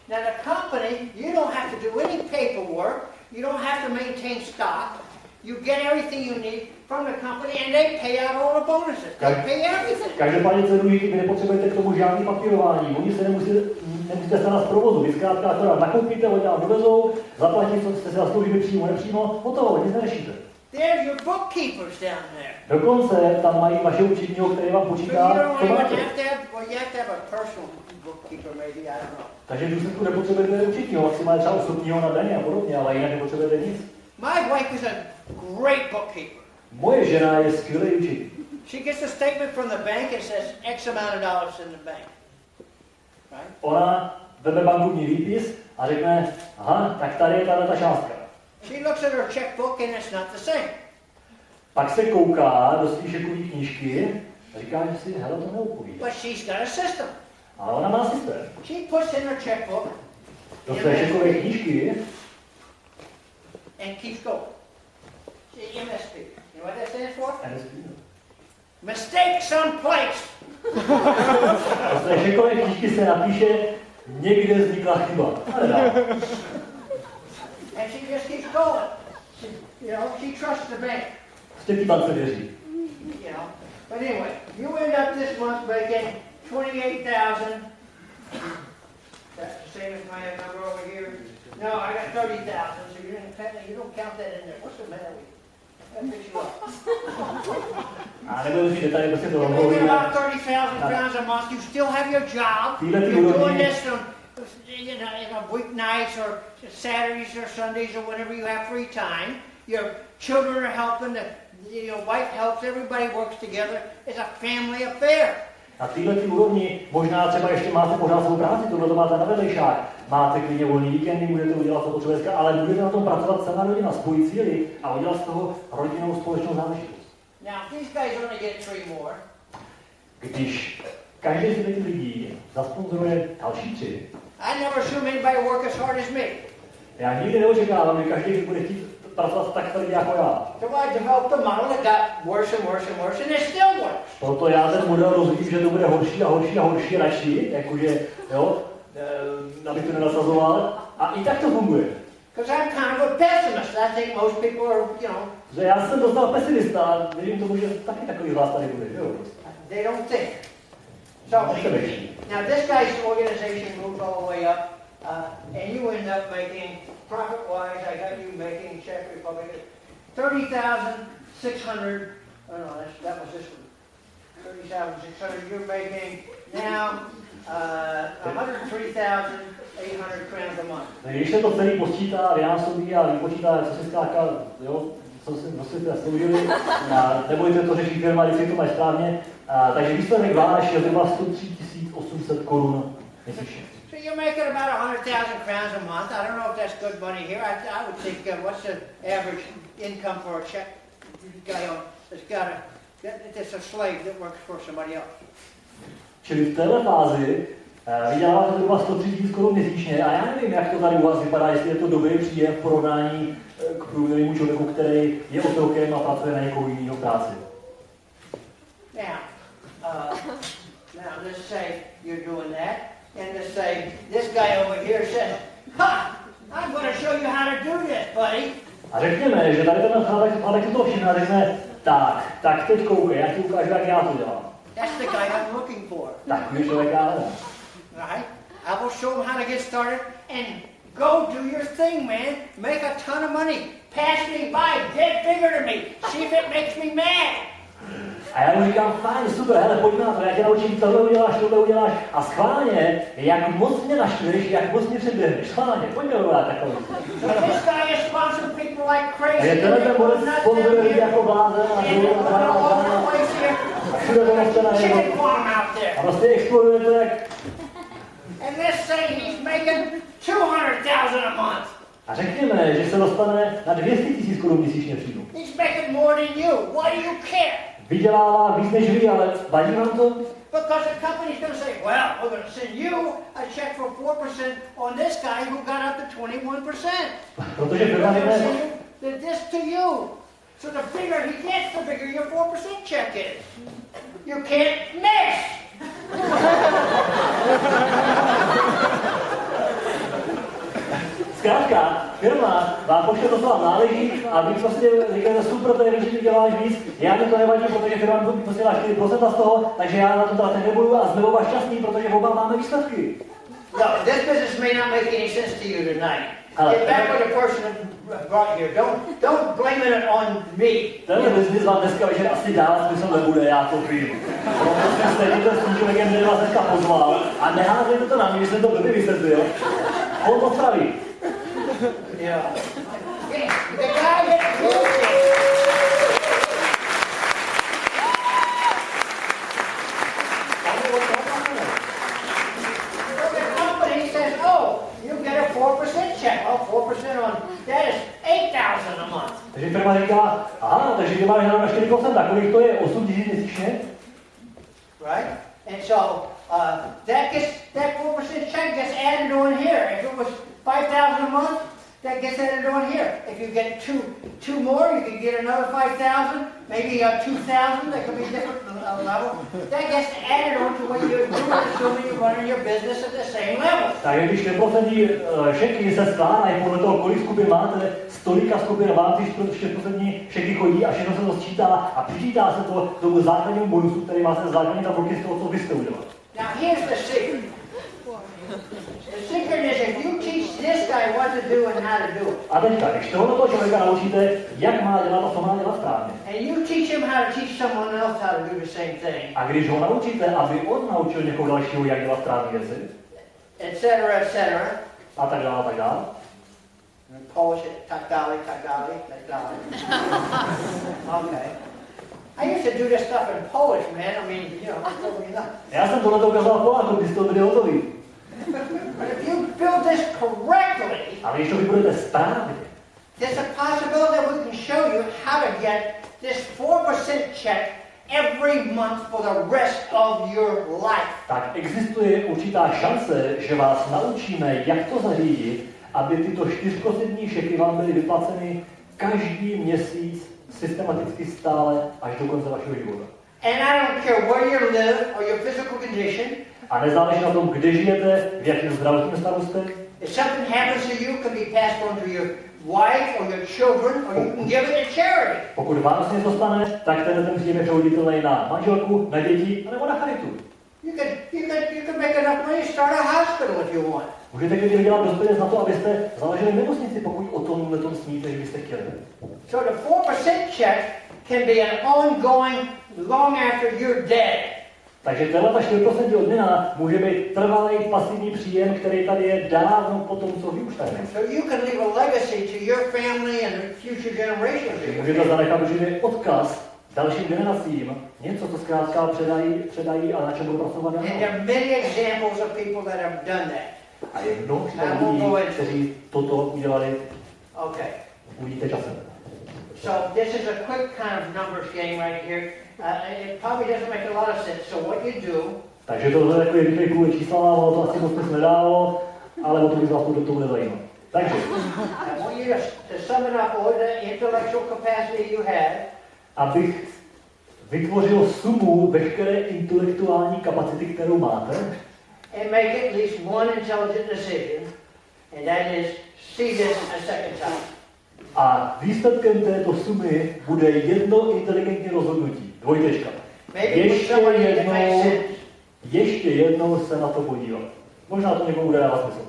Now the company, you don't have to do any paperwork. You don't have to maintain stock. You get everything you need from the company and they pay out all the bonuses. They pay everything. Každopádně cenu díky, vy nepotřebujete k tomu žádný papírování. Oni se nemusíte starat z provozu. Vy zkrátka akorát nakoupíte, oni vám dovezou, zaplatí, co jste si zasloužili přímo, nepřímo, hotovo, nic neřešíte. There's your bookkeepers down there. Dokonce tam mají vaše účetního, který vám počítá, co máte. You have to have a personal bookkeeper maybe, I don't know. Takže v důsledku nepotřebujete účetního, maximálně třeba osobního na daně a podobně, ale jinak nepotřebujete nic. My wife is a great bookkeeper. Moje žena je skvělý účetní. She gets a statement from the bank and says X amount of dollars in the bank. Right? Ona veme bankovní výpis a řekne, aha, tak tady je ta částka. She looks at her checkbook and it's not the same. Pak se kouká do svý šekové knížky a říká, že si, hele, to neodpovídá. But she's got a system. Ale ona má systém. She puts in her checkbook Do své šekové knížky and keeps going. See, MSP. You know what that stands for? Mistake someplace. Do své šekové knížky se napíše, někde vznikla chyba. And she just keeps going. She trusts the bank. Prostě ty bance věří. But anyway, you end up this month making 28,000. That's the same as my number over here. No, I got 30,000, so you don't count that in there. What's the matter with you? I'll fix you up. A nebudu si detaily, prostě to You're making rozmluvíme. about 30,000 pounds a month. You still have your job. You're doing this on weeknights or Saturdays or Sundays or whenever you have free time. Your children are helping. Your wife helps. Everybody works together. It's a family affair. Na této úrovni možná třeba ještě máte pořád svou práci, tohle to máte na vedlejšák, máte klidně volný víkendy, můžete udělat, co potřebujete, ale budete na tom pracovat celá rodina, spojit síly a udělat z toho rodinnou společnou záležitost. Now, if these guys only get 3 more, Když každý z těch lidí zasponzoruje další 3, I never assume anybody work as hard as me. já nikdy neočekávám, že každý bude chtít pracovat tak tvrdě jako já. So I developed a model that got worse and worse and worse, and it still works. Proto já ten model rozumím, že to bude horší a horší a horší radši, jakože, jo, abych to nenasazoval, a i tak to funguje. Because I'm kind of a pessimist. I think most people are, you know, Že já jsem dostal pesimista a věřím tomu, že taky takový z vás tady bude, jo? they don't think. So, now this guy's organization moves all the way up, and you end up making, profit-wise, I got you making Czech Republic 30,600. Oh no, that was this one. 30,600. You're making now 103,800 crowns a month. Když se to celý počítá, vynásobí a vypočítá, co si skáka, jo, co si teda sloužili, nebojte, to řeší firma, když si to mají správně, takže výsledek váš je zhruba 103 800 korun měsíčně. So you're making about 100,000 crowns a month. I don't know if that's good money here. I would think, what's the average income for a Czech guy that's a slave that works for somebody else? Čili v téhle fázi vyděláváte zhruba 103 000 korun měsíčně a já nevím, jak to tady u vás vypadá, jestli je to dobrý příjem v porovnání k průměrnému člověku, který je otrokem a pracuje na někoho jiného práci. Now let's say you're doing that, and let's say this guy over here says, "Ha! I'm going to show you how to do this, buddy." A řekněme, že tady ten chlapek to všimne a řekne, tak teď koukej, já ti ukážu, jak já to dělám. That's the guy I'm looking for. Takový člověk já hledám. Right? I will show him how to get started and go do your thing, man. Make a ton of money. Pass me by. Get bigger than me. See if it makes me mad. A já mu říkám, fajn, super, hele, pojď na to, já tě naučím, tohle uděláš a schválně, jak moc mě naštveš, jak moc mě předběhneš, schválně, pojďme udělat takový. This guy is sponsoring people like crazy. A je tenhle ten bod sponzoruje lidi jako blázen a všude to nechce na něho. A prostě exploduje to jak... And let's say he's making 200,000 a month. A řekněme, že se dostane na 200 000 korun měsíčně příjmu. He's making more than you. Why do you care? Vydělává víc než vy, ale vadí vám to? Because the company's going to say, well, we're going to send you a check for 4% on this guy who got up to 21%. Protože We're firma going to řekne, send this to you. So the bigger he gets, the bigger your 4% check is. You can't miss. zkrátka, firma vám pošle to, co vám náleží a vy prostě říkáte, super, to je, že děláš víc, já mi to nevadí, protože firma mi posílá 4% z toho, takže já na to teda tak nebudu a jsme oba šťastní, protože oba máme výsledky. No, this business may not make any sense to you tonight. Get back with the person who brought you here. Don't blame it on me. Tenhle biznis vám dneska večer asi dál smysl nebude, já to vím. Protože stejně ten slučovek, který vás dneska pozval a neházejte to na mě, že jsem to blbě vysvětlil. On to spraví. Yeah. The guy gets check. Well, 4% on that is 8,000 a month. Takže firma říká, aha, takže ty máš na 4%, kolik to je? 8 000 měsíčně? Right? And so that 4% check gets added on here. If it was 5,000 a month, that gets added on here. If you get two more, you can get another 5,000, maybe 2,000. That could be a different level. That gets added on to what you're doing, assuming you're running your business at the same level. Takže když 4% šeky se skládají podle toho, kolik skupin máte, stolika skupin vám ty 4% šeky chodí a všechno se to sčítá a přičítá se to k tomu základnímu bonusu, který máte základní tabulky z toho, co vy jste udělali. Now here's the secret. The secret is if you teach this guy what to do and how to do it. A teďka, když tohoto člověka naučíte, jak má dělat a co má dělat správně. And you teach him how to teach someone else how to do the same thing. A když ho naučíte, aby on naučil někoho dalšího, jak dělat správné věci, etc. a tak dále, tak dále. Polish it, tak dále. Okay. I used to do this stuff in Polish, man. I mean, you know, it's totally nuts. Já jsem tohle ukázal Polákům, když to byli hotoví. But if you build this correctly, Ale když to vybudujete správně, there's a possibility that we can show you how to get this 4% check every month for the rest of your life. tak existuje určitá šance, že vás naučíme, jak to zařídit, aby tyto 4% šeky vám byly vyplaceny každý měsíc systematicky stále až do konce vašeho života. And I don't care where you live or your physical condition. A nezáleží na tom, kde žijete, v jakém zdravotním stavu jste. If something happens to you, it can be passed on to your wife or your children, or you can give it to charity. Pokud vám se něco stane, tak ten příjem je přehoditelný na manželku, na děti, nebo na charitu. You can make enough money to start a hospital if you want. Můžete klidně vydělat dost peněz na to, abyste založili nemocnici, pokud o tomhle sníte, že byste chtěli. So the 4% check can be an ongoing long after you're dead. Takže tato 4% odměna může být trvalý pasivní příjem, který tady je dávno po tom, co vy už tady nejste. So you can leave a legacy to your family and future generations. Můžete zanechat určitě odkaz dalším generacím, něco, co zkrátka předají a na čem budou pracovat dál. And there are many examples of people that have done that. A je mnoho lidí, kteří toto udělali, Okay. uvidíte časem. So this is a quick kind of numbers game right here. It probably doesn't make a lot of sense. So what you do? Takže tohle je takový rychlý kvůli čísla, ale to asi moc smysl nedávalo, ale o to by vás to bude zajímat. Takže, I want you to sum it up all the intellectual capacity you have. abych vytvořil sumu veškeré intelektuální kapacity, kterou máte, And make at least one intelligent decision, and that is see this a second time. a výsledkem této sumy bude jedno inteligentní rozhodnutí. Dvojtečka. Ještě jednou se na to podívat. Možná to někomu bude dávat smysl.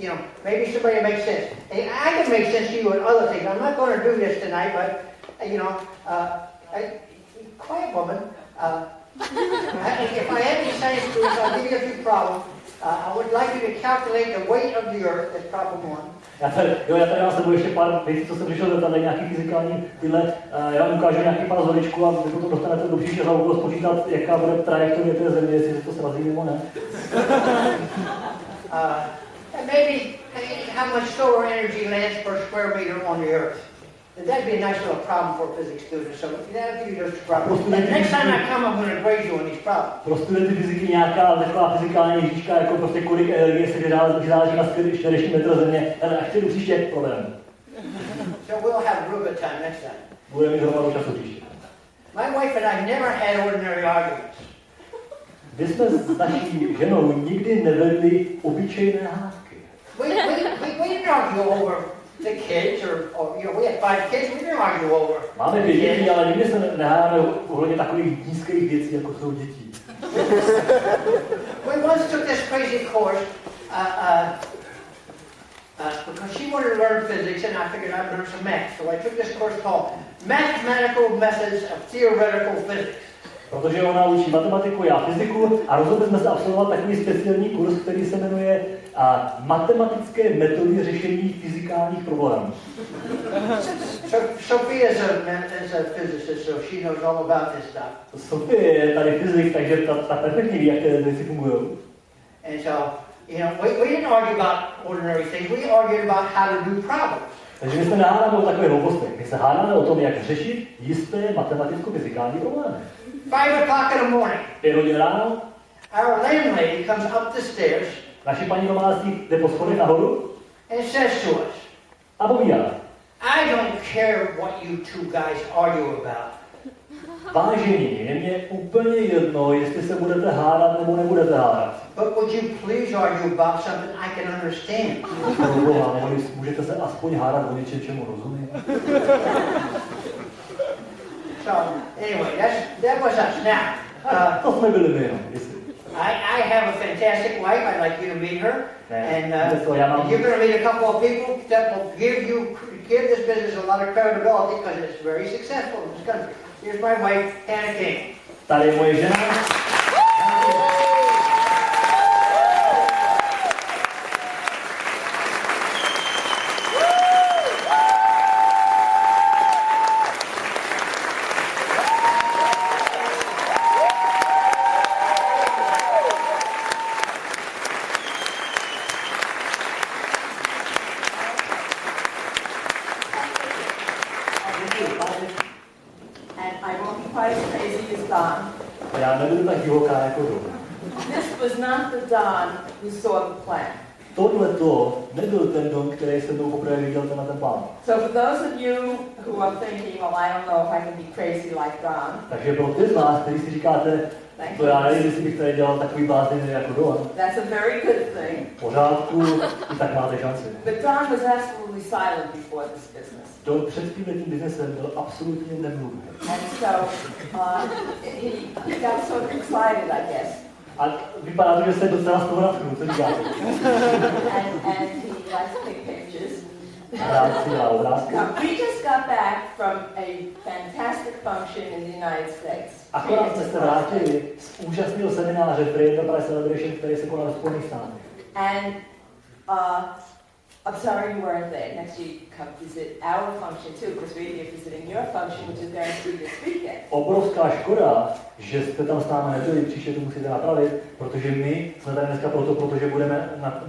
You know, maybe somebody makes sense. And I can make sense to you in other things. I'm not going to do this tonight, but you know, quiet woman. If I had any science students, I'll give you a few problems. I would like you to calculate the weight of the Earth. That's problem one. Já tady mám s sebou ještě pár věcí, co jsem přišel zeptat, nějaký fyzikální tyhle. Já vám ukážu nějaký pár vzorečků a vy potom dostanete do příště za úkol spočítat, jaká bude trajektorie té země, jestli se to srazí nebo ne. And maybe how much solar energy lands per square meter on the Earth. And that'd be a nice little problem for a physics student. So that'll give you those problems. And next time I come, I'm going to grade you on these problems. Pro studenty fyziky nějaká taková fyzikální hříčka, jako prostě kolik energie se vyzáleží na čtvereční metr země, ale až přijdu příště problém. So we'll have a real good time next time. Budeme mít hromadu času příště. My wife and I never had ordinary arguments. My jsme s naší ženou nikdy nevedli obyčejné hádky. We didn't argue over the kids, or you know, we had 5 kids. We didn't argue over. Máme 5 dětí, ale nikdy se nehádáme ohledně takových nízkých věcí, jako jsou děti. We once took this crazy course because she wanted to learn physics, and I figured I'd learn some math. So I took this course called Mathematical Methods of Theoretical Physics. Protože ona učí matematiku, já fyziku a rozhodli jsme se absolvovat takový speciální kurz, který se jmenuje matematické metody řešení fyzikálních problémů. Sophia is a physicist, so she knows all about this stuff. Sophie je tady fyzik, takže ta perfektně ví, jak ty věci fungují. And so, you know, we didn't argue about ordinary things. We argued about how to do problems. Takže my se nehádáme o takových hloupostech. My se hádáme o tom, jak řešit jisté matematicko-fyzikální problémy. 5 o'clock in the morning. 5 hodin ráno. Our landlady comes up the stairs. Naše paní domácí jde po schodech nahoru. And says to us, A povídá. I don't care what you two guys argue about. Vážení, je mě úplně jedno, jestli se budete hádat nebo nebudete hádat. But would you please argue about something I can understand? Můžete se aspoň hádat o něčem, čemu rozumím. So, anyway, that was us. Now, To jsme byli my, I have a fantastic wife. I'd like you to meet her. And Yeah. you're going to meet a couple of people that will give this business a lot of credibility because it's very successful in this country. Here's my wife, Hannah King. Tady je moje žena. won't be quite as crazy as Don. Já nebudu tak divoká jako Don. This was not the Don who saw the plan. Tohle to nebyl ten Don, který se mnou poprvé viděl ten plán. So for those of you who are thinking, well, I don't know if I can be crazy like Don, Takže pro ty z vás, kteří si říkáte, to já nevím, jestli bych tady dělal takový blázniny jako Don, that's a very good thing. v pořádku, i tak máte šanci. But Don was absolutely silent before this business. Don před tímhletím biznesem byl absolutně nemluvný. And so he got sort of excited, I guess. A vypadá to, že se docela z toho nadchnul, co říkáte? And he likes to take pictures. Rád si dělá obrázky. We just got back from a fantastic function in the United States. Akorát jsme se vrátili z úžasného semináře Free Enterprise Celebration, který se konal v Spojených státech. And I'm sorry you weren't there. Next year you come visit our function too, because we're here visiting your function, which is going to be this weekend. Obrovská škoda, že jste tam s námi nebyli, příště to musíte napravit, protože my jsme tady dneska protože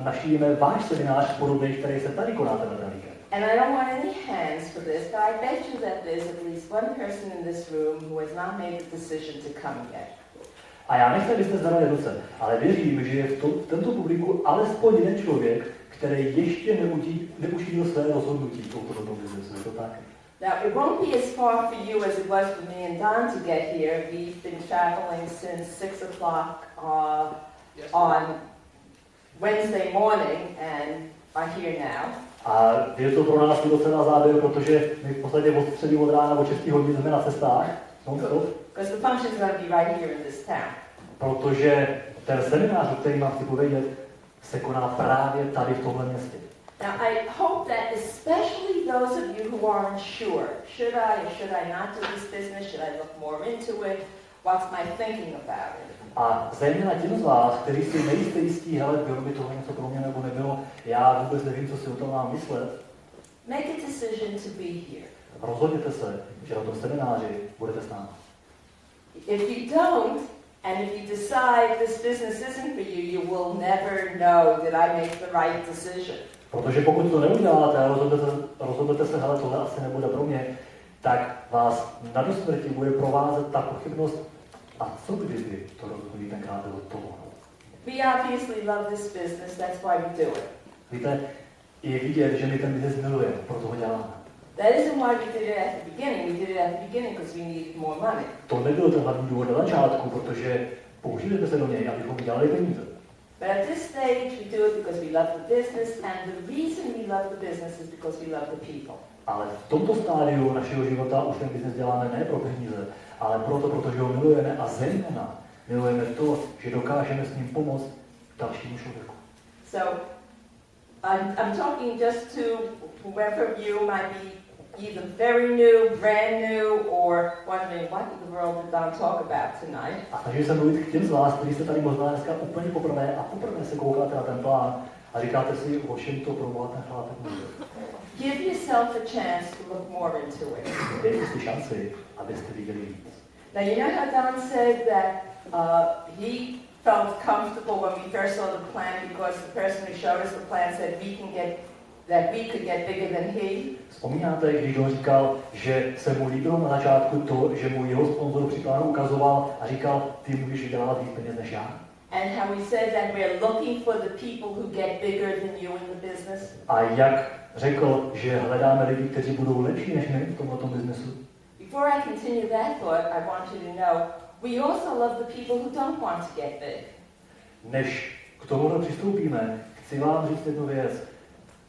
navštívíme váš seminář podobný, který se tady koná tenhle víkend. And I don't want any hands for this, but I bet you that there's at least one person in this room who has not made the decision to come yet. A já nechci, abyste zvedali ruce, ale věřím, že je v tomto publiku alespoň jeden člověk, který ještě neučinil své rozhodnutí touto hodnou biznesu. Je to tak? Now, it won't be as far for you as it was for me and Don to get here. We've been traveling since 6 o'clock on Wednesday morning and are here now. A je to pro nás docela záběr, protože my v podstatě od středy od rána od 6 hodin jsme na cestách. Because the function is going to be right here in this town. Protože ten seminář, o který vám chci povědět, se koná právě tady v tomhle městě. Now, I hope that especially those of you who are unsure, should I or should I not do this business, should I look more into it, what's my thinking about it? A zejména těm z vás, kteří si nejste jistí, hele, bylo by toho něco pro mě nebo nebylo, já vůbec nevím, co si o tom mám myslet. Make a decision to be here. Rozhodněte se, že na tom semináři budete s námi. If you don't, and if you decide this business isn't for you, you will never know that I make the right decision. Protože pokud to neuděláte a rozhodnete se, hele, tohle asi nebude pro mě, tak vás na dosmrti bude provázet ta pochybnost, a co kdyby to rozhodnutí tenkrát bylo toho. We obviously love this business, that's why we do it. Víte, je vidět, že my ten biznes milujeme, proto ho děláme. That isn't why we did it at the beginning. We did it at the beginning because we needed more money. To nebyl ten hlavní důvod na začátku, protože použili jsme se do něj, abychom vydělali peníze. But at this stage, we do it because we love the business, and the reason we love the business is because we love the people. Ale v tomto stádiu našeho života už ten biznes děláme ne pro peníze, ale protože ho milujeme a zejména milujeme to, že dokážeme s ním pomoct dalšímu člověku. So, I'm talking just to whoever of you might be either very new, brand new, or wondering what in the world did Don talk about tonight. A takže jsem mluvit k těm z vás, kteří jste tady možná dneska úplně poprvé se koukáte na ten plán a říkáte si, o čem to pro Boha ten chlátek mluví. Give yourself a chance to look more into it. Dejte si šanci, abyste viděli víc. Now, you know how Don said that he felt comfortable when we first saw the plan because the person who showed us the plan said we could get bigger than he? Vzpomínáte, když Don říkal, že se mu líbilo na začátku to, že mu jeho sponzor při plánu ukazoval a říkal, ty můžeš vydělávat víc peněz než já? And how he said that we're looking for the people who get bigger than you in the business? A jak řekl, že hledáme lidi, kteří budou lepší než my v tomto biznesu? Before I continue that thought, I want you to know we also love the people who don't want to get big. Než k tomuhle přistoupíme, chci vám říct jednu věc.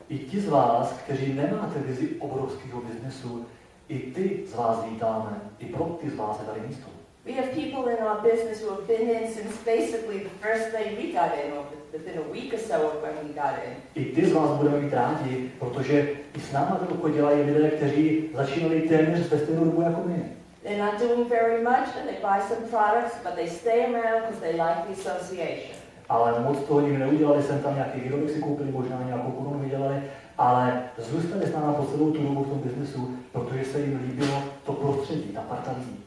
I ti z vás, kteří nemáte vizi obrovského biznesu, i ty z vás vítáme. I pro ty z vás je tady místo. We have people in our business who have been in since basically the first day we got in, or within a week or so of when we got in. I ty z vás budeme mít rádi, protože i s náma ten obchod dělají lidé, kteří začínali téměř ve stejnou dobu jako my. They're not doing very much, and they buy some products, but they stay around because they like the association. Ale moc toho nikdy neudělali, jsem tam nějaký výrobek si koupili, možná nějakou korunu vydělali, ale zůstali s náma po celou tu dobu v tom biznesu, protože se jim líbilo to prostředí, ta parta lidí.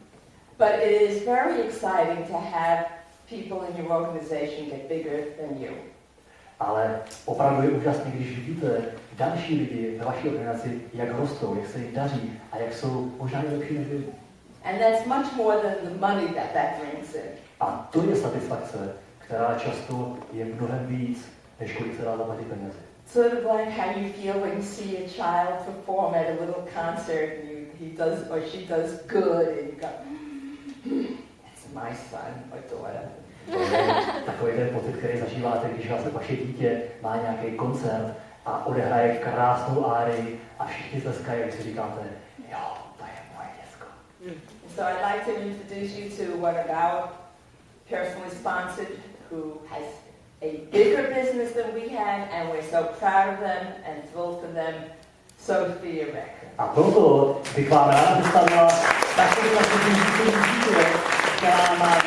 But it is very exciting to have people in your organization get bigger than you. Ale opravdu je úžasné, když vidíte další lidi ve vaší organizaci, jak rostou, jak se jim daří a jak jsou možná i lepší než vy. And that's much more than the money that brings in. A to je satisfakce, která často je mnohem víc, než kolik se dá zaplatit penězi. Sort of like how you feel when you see a child perform at a little concert and he does or she does good and you go, that's my son or daughter. Takový ten pocit, který zažíváte, když vlastně vaše dítě má nějaký koncert a odehraje krásnou árii a všichni tleskají, jak si říkáte, jo, to je moje děcko. So I'd like to introduce you to one of our personally sponsored who has a bigger business than we have, and we're so proud of them and thrilled for them, Sophia Rick. A proto bych vám ráda představila takový dítě, která má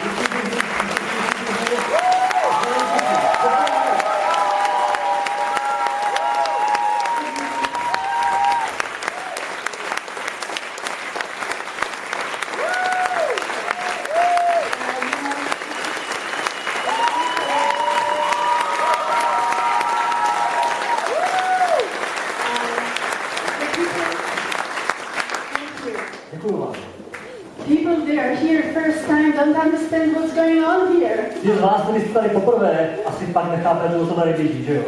People that are here first time don't understand what's going on here. Ti z vás, kteří jste tady poprvé, asi pak nechápete, o co tady běží, že jo?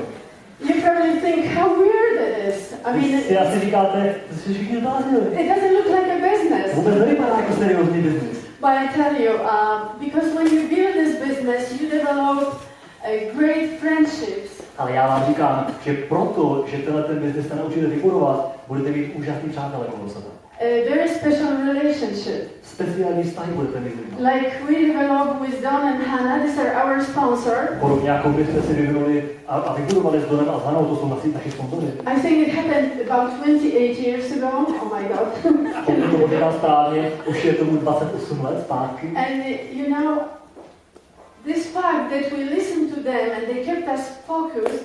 You probably think how weird it is. I mean, Si asi říkáte, že jsi všichni zbláznili. it doesn't look like a business. Vůbec nevypadá jako seriózní biznis. But I tell you, because when you build this business, you develop great friendships. Ale já vám říkám, že proto, že tenhle ten biznis se naučíte vybudovat, budete mít úžasný přátelé kolem sebe. A very special relationship. Speciální vztahy budete mít. Like we developed with Don&Hannah, these are our sponsor. Podobně jako by jsme si vyvinuli a vybudovali s Donem a s Hanou, to jsou naši sponzoři. I think it happened about 28 years ago. Oh my God. Pokud to oddělám správně, už je tomu 28 let zpátky. And you know, this fact that we listened to them and they kept us focused,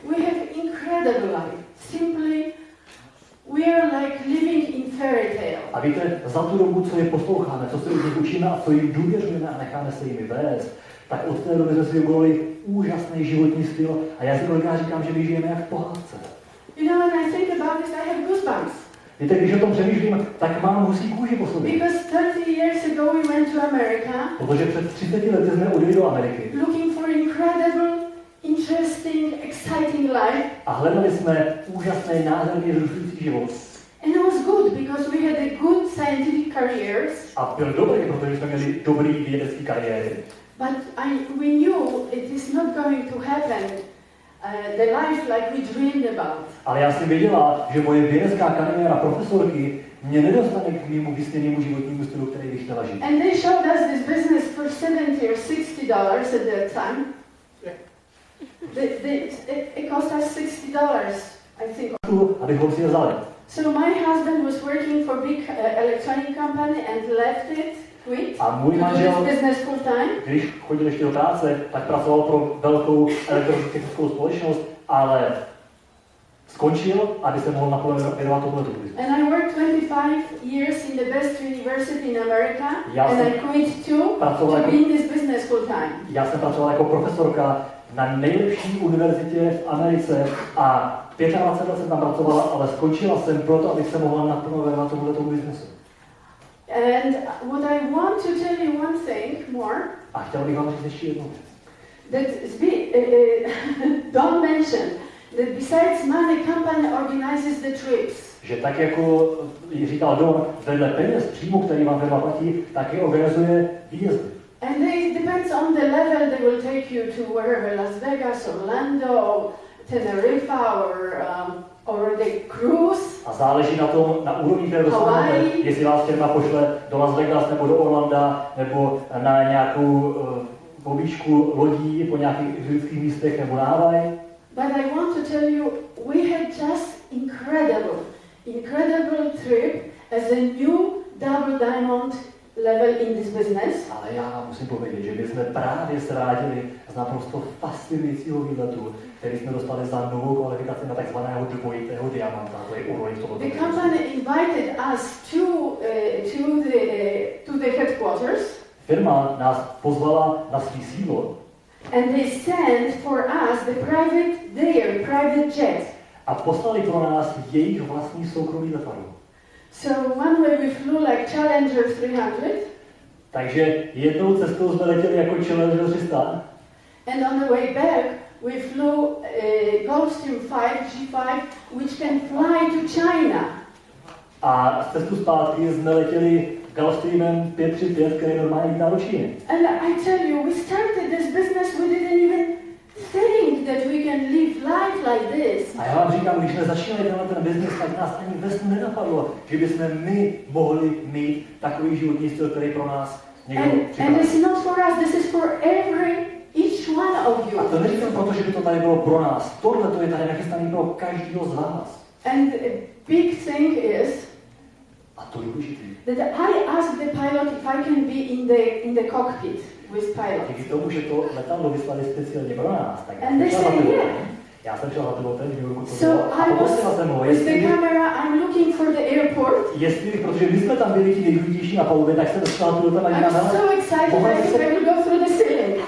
we have incredible life. Simply, we are like living in fairy tale. A víte, za tu dobu, co je posloucháme, co se od nich učíme a co jim důvěřujeme a necháme se jimi vést, tak od té doby jsme si vybudovali úžasný životní styl a já si kolikrát říkám, že my žijeme jak v pohádce. You know, when I think about this, I have goosebumps. Víte, když o tom přemýšlím, tak mám husí kůži po sobě. Because 30 years ago we went to America. Protože před 30 lety jsme odjeli do Ameriky. Looking for incredible, interesting, exciting life. A hledali jsme úžasný, nádherný, vzrušující život. And it was good because we had a good scientific careers. A byl dobrý, protože jsme měli dobrý vědecký kariéry. But we knew it is not going to happen, the life like we dreamed about. Ale já jsem věděla, že moje vědecká kariéra profesorky mě nedostane k mému vysněnému životnímu stylu, který bych chtěla žít. And they showed us this business for $70 or $60 at that time. It cost us $60, I think. Abychom si je vzali. So my husband was working for a big electronic company and left it, quit, A můj to do manžel, this business full time. když chodil ještě do práce, tak pracoval pro velkou elektrotechnickou společnost, ale skončil, aby se mohl naplno věnovat tomuto biznesu. And I worked 25 years in the best university in America, Já and jsem I quit too pracoval to jako- be in this business full time. Já jsem pracoval jako profesorka na nejlepší univerzitě v Americe a 25 let jsem tam pracovala, ale skončila jsem proto, abych se mohla naplno věnovat tomuto biznesu. And what I want to tell you one thing more, A chtěl bych vám říct ještě jednu věc. that Don mentioned that besides money, company organizes the trips. Že tak jako říkal Don, vedle peněz příjmu, který vám firma platí, taky organizuje výjezdy. And it depends on the level they will take you to wherever, Las Vegas, Orlando, Tenerife, or the cruise. A záleží na tom, na úrovni, které dosáhnete, Hawaii. jestli vás firma pošle do Las Vegas nebo do Orlanda, nebo na nějakou pobíčku lodí po nějakých exotických místech nebo na Havaj. But I want to tell you, we had just incredible trip as a new double diamond level in this business. Ale já musím povědět, že my jsme právě srádili z naprosto fascinujícího výletu, který jsme dostali za novou kvalifikaci na takzvaného dvojitého diamanta, to je úroveň toho. The company invited us to the headquarters. Firma nás pozvala na svý sídlo And they sent for us their private jet. a poslali pro nás jejich vlastní soukromý letadlo. So one way we flew like Challenger 300, Takže jednou cestou jsme letěli jako Challenger 300 and on the way back we flew Gulfstream 5 G5, which can fly to China. a z cestu zpátky jsme letěli Gulfstreamem 535, který normálně lítá do Číny. And I tell you, we started this business, we didn't even think that we can live life like this. A já vám říkám, když jsme začínali ten biznis, tak nás ani ve snu nenapadlo, že bychom my mohli mít takový životní styl, který pro nás někdo And připravil. it's not for us, this is for each one of you. A to neříkám proto, že by to tady bylo pro nás. Tohle to je tady nachystané pro každého z vás. And a big thing is A to je důležité. that I asked the pilot if I can be in the cockpit with pilots. Díky tomu, že to letadlo vyslali speciálně pro nás, tak And they já jsem šel say, za pilotem. yeah. Já jsem šel za pilotem, v New Yorku to So bylo, a I was poprosila jsem ho, with the jestli, camera, I'm looking for the airport. protože my jsme tam byli ti nejdůležitější na palubě, tak jsem šel pilotem a I'm říkám, so excited mohla that by I se will go through the ceiling.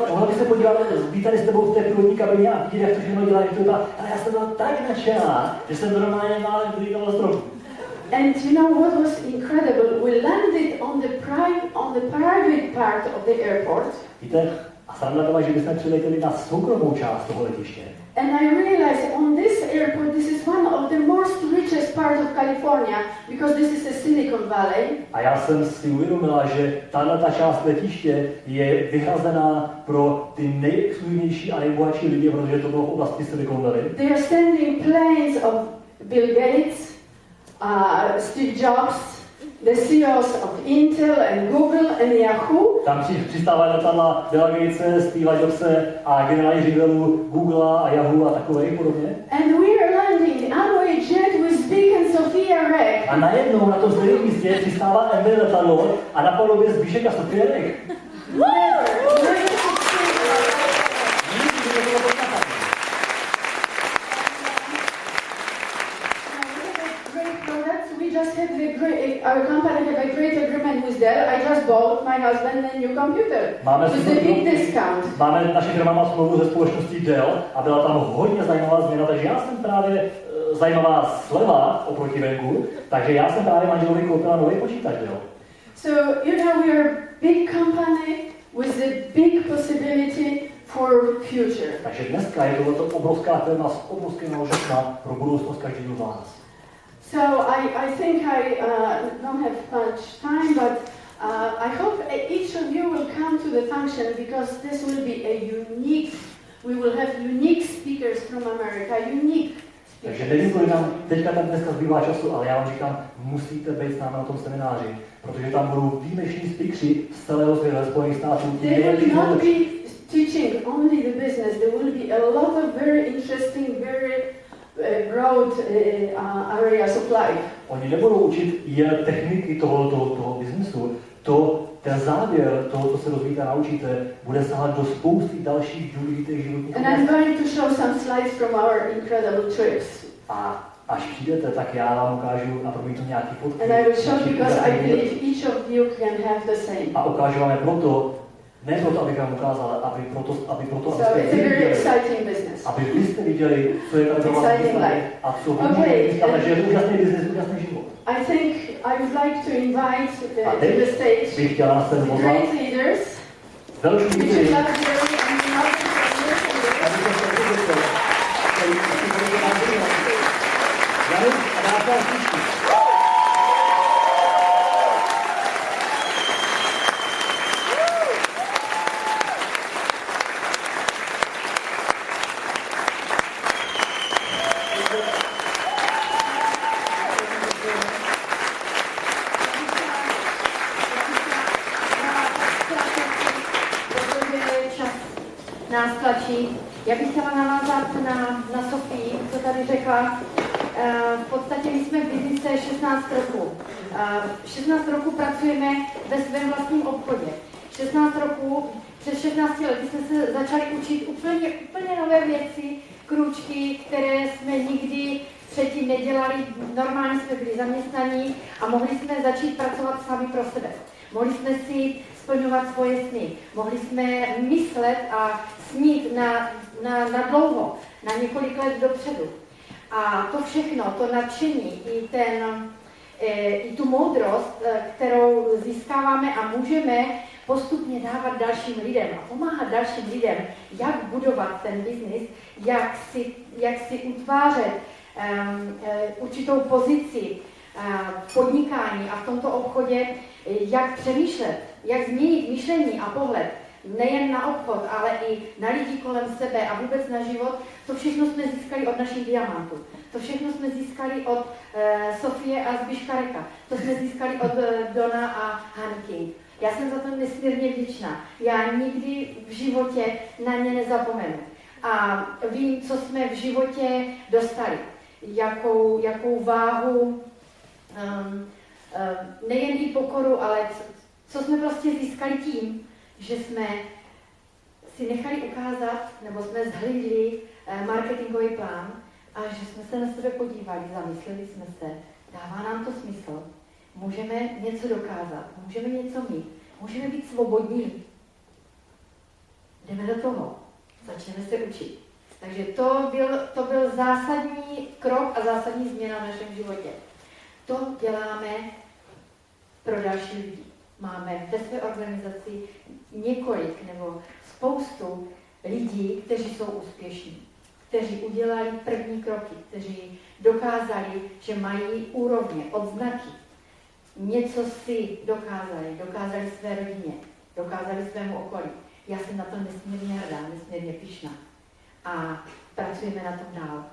mohla by se podívat, být tady s tebou v té pilotní kabině a vidět, jak to všechno dělá, že to vypadá. Ale já jsem byla tak nadšená, že jsem normálně málem vylítal na strop. And you know what was incredible? We landed on the private part of the airport. Víte, a sranda byla, že my jsme přiletěli na soukromou část toho letiště. And I realized on this airport, this is one of the most richest parts of California, because this is a Silicon Valley. A já jsem si uvědomila, že tato část letiště je vyhrazená pro ty nejexkluzivnější a nejbohatší lidi, protože to bylo v oblasti Silicon Valley. They are sending planes of Bill Gates, Steve Jobs, the CEOs of Intel and Google and Yahoo. Tam přistávají letadla Billa Gatese, Steva Jobse a generální ředitelů Google a Yahoo a takové podobně. And we are landing Amway jet with Big and Sophia Rek. A najednou na tom stejném místě přistává MV letadlo a na palubě Zbíšek a Sofie Rek. Our company have a great agreement with Dell. I just bought my husband a new computer with a big discount. Naše firma má smlouvu se společností Dell a byla tam hodně zajímavá změna, takže já jsem právě zajímavá sleva oproti venku, takže já jsem právě manželovi koupila nový počítač Dell. So, you know, we are a big company with a big possibility for future. Takže dneska je tohleto obrovská firma s obrovským možnostmi pro budoucnost každého z vás. So I think I don't have much time, but I hope each of you will come to the function, because this will be a unique, we will have unique speakers from America, unique speakers. Takže nevím, kolik nám teďka tam dneska zbývá času, ale já vám říkám, musíte být s námi na tom semináři, protože tam budou výjimeční speakři z celého světa, Spojených států. They will not be teaching only the business, there will be a lot of very interesting, very broad areas of life. Oni nebudou učit jen techniky toho biznesu, ten závěr toho, co se dozvíte a naučíte, bude sahat do spousty dalších důležitých životních And I'm going to show some slides from our incredible trips. A až přijdete, tak já vám ukážu a promítnu nějaký fotky. And I will show because I believe each of you can have the same. A ukážu vám je proto, ne proto, abych vám ukázal, ale aby proto So abyste it's a very viděli, exciting business. aby vy jste viděli, co je tady pro vás Exciting myslet life. a co vy Okay, můžete myslet, že je to úžasný biznes, úžasný život. I think I would like to invite A to teď the stage bych chtěla na scénu pozvat great leaders, velký which lídry, is not very and not Janus a Dáta Příští. Nás tlačí. Já bych chtěla navázat na Sofii, co tady řekla. V podstatě my jsme v biznise 16 roků. 16 roků pracujeme ve svém vlastním obchodě. 16 roků, přes 16 lety jsme se začali učit úplně nové věci, krůčky, které jsme nikdy předtím nedělali. Normálně jsme byli zaměstnaní a mohli jsme začít pracovat sami pro sebe. Mohli jsme si splňovat svoje sny. Mohli jsme myslet a snít na dlouho, na několik let dopředu. A to všechno, to nadšení i tu moudrost, kterou získáváme a můžeme postupně dávat dalším lidem a pomáhat dalším lidem, jak budovat ten biznis, jak si utvářet určitou pozici v podnikání a v tomto obchodě, jak přemýšlet, jak změnit myšlení a pohled, nejen na obchod, ale i na lidi kolem sebe a vůbec na život, to všechno jsme získali od našich diamantů. To všechno jsme získali od Sofie a Zbyška Reka. To jsme získali od Dona a Hanky. Já jsem za to nesmírně vděčná. Já nikdy v životě na ně nezapomenu. A vím, co jsme v životě dostali. Jakou váhu, nejen i pokoru, ale co jsme prostě získali tím, že jsme si nechali ukázat, nebo jsme zhlídli marketingový plán a že jsme se na sebe podívali, zamysleli jsme se, dává nám to smysl, můžeme něco dokázat, můžeme něco mít, můžeme být svobodní. Jdeme do toho, začneme se učit. Takže to byl zásadní krok a zásadní změna v našem životě. To děláme pro další lidi. Máme ve své organizaci několik nebo spoustu lidí, kteří jsou úspěšní, kteří udělali první kroky, kteří dokázali, že mají úrovně, odznaky, něco si dokázali své rodině, dokázali svému okolí. Já jsem na to nesmírně hrdá, nesmírně pyšná. A pracujeme na tom dál.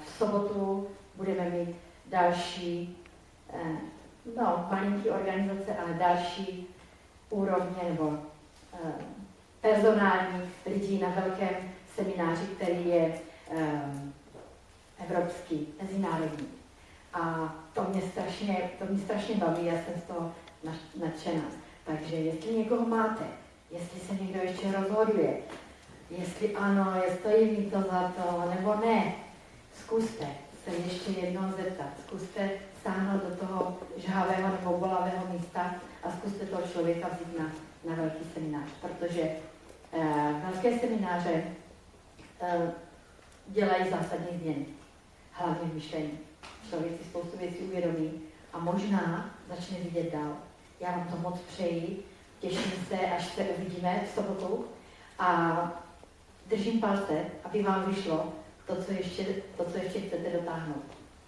V sobotu budeme mít další, malinké organizace, ale další úrovně nebo personální lidí na velkém semináři, který je evropský, mezinárodní. A to mě strašně baví, já jsem z toho nadšená. Takže jestli někoho máte, jestli se někdo ještě rozhoduje, jestli ano, stojí mi to za to, nebo ne, zkuste se ještě jednou zeptat, zkuste sáhnout do toho žhavého nebo bolavého místa a zkuste toho člověka vzít na velký seminář, protože velké semináře dělají zásadní změny, hlavně v myšlení. Člověk si spoustu věcí uvědomí a možná začne vidět dál. Já vám to moc přeji, těším se, až se uvidíme v sobotu a držím palce, aby vám vyšlo to, co ještě chcete dotáhnout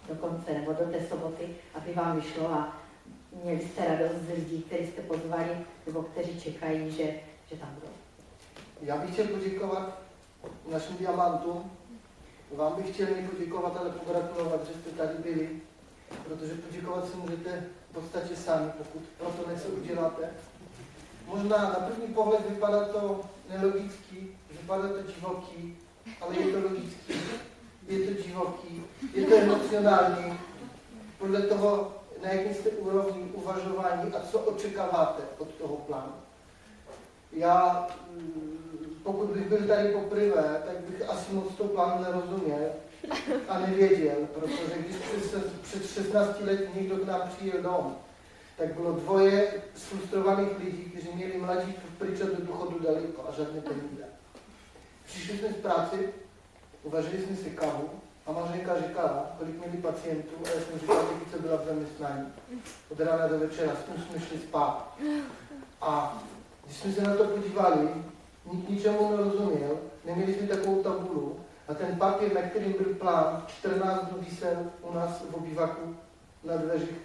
do konce nebo do té soboty, aby vám vyšlo a měli jste radost z lidí, kteří jste pozvali nebo kteří čekají, že tam budou. Já bych chtěl poděkovat našim diamantům. Vám bych chtěl nepoděkovat, ale pogratulovat, že jste tady byli, protože poděkovat si můžete v podstatě sami, pokud pro to něco uděláte. Možná na první pohled vypadá to nelogicky, vypadá to divoký, ale je to logický, je to divoký, je to emocionální, podle toho, na jakém jste úrovni uvažování a co očekáváte od toho plánu. Já, pokud bych byl tady poprvé, tak bych asi moc toho plánu nerozuměl a nevěděl, protože když před 16 lety někdo k nám přijel dom, tak bylo dvoje frustrovaných lidí, kteří měli mladí pryč do důchodu daleko a žádné peníze. Přišli jsme z práce, uvařili jsme si kávu a Mařenka říkala, kolik měli pacientů a já jsem říkal, taky co byla v zaměstnání. Od rána do večera, s tím jsme šli spát. A když jsme se na to podívali, ničemu nerozuměl, neměli jsme takovou tabulu a ten papír, na kterým byl plán, 14 dnů visel u nás v obývaku na dveřích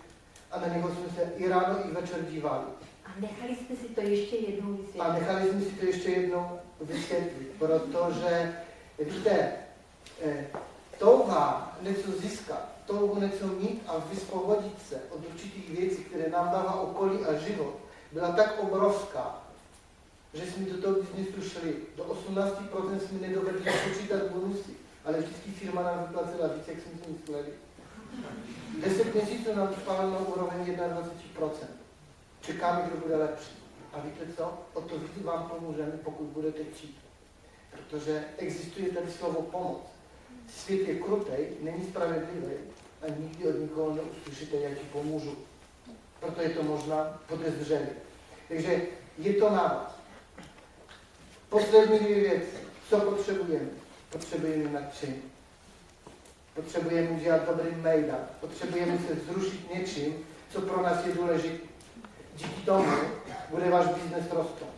a na něho jsme se i ráno, i večer dívali. A nechali jsme si to ještě jednou vysvětlit. Protože, víte, touha něco získat, touhu něco mít a vysvobodit se od určitých věcí, které nám dává okolí a život, byla tak obrovská, že jsme do toho biznesu šli. Do 18% jsme nedovedli počítat bonusy, ale vždycky firma nám vyplatila víc, jak jsme si mysleli. 10 měsíců nám spala na úroveň 21%. Čekáme, kdo bude lepší. A víte co? O to víc vám pomůžeme, pokud budete chtít. Protože existuje tady slovo pomoc. Svět je krutej, není spravedlivý a nikdy od nikoho neuslyšíte, jak ti pomůžu. Proto je to možná podezřelé. Takže je to na vás. Poslední dvě věci. Co potřebujeme? Potřebujeme nadšení. Potřebujeme udělat dobrý maila, potřebujeme se vzrušit něčím, co pro nás je důležité. Díky tomu bude váš biznes rostnout.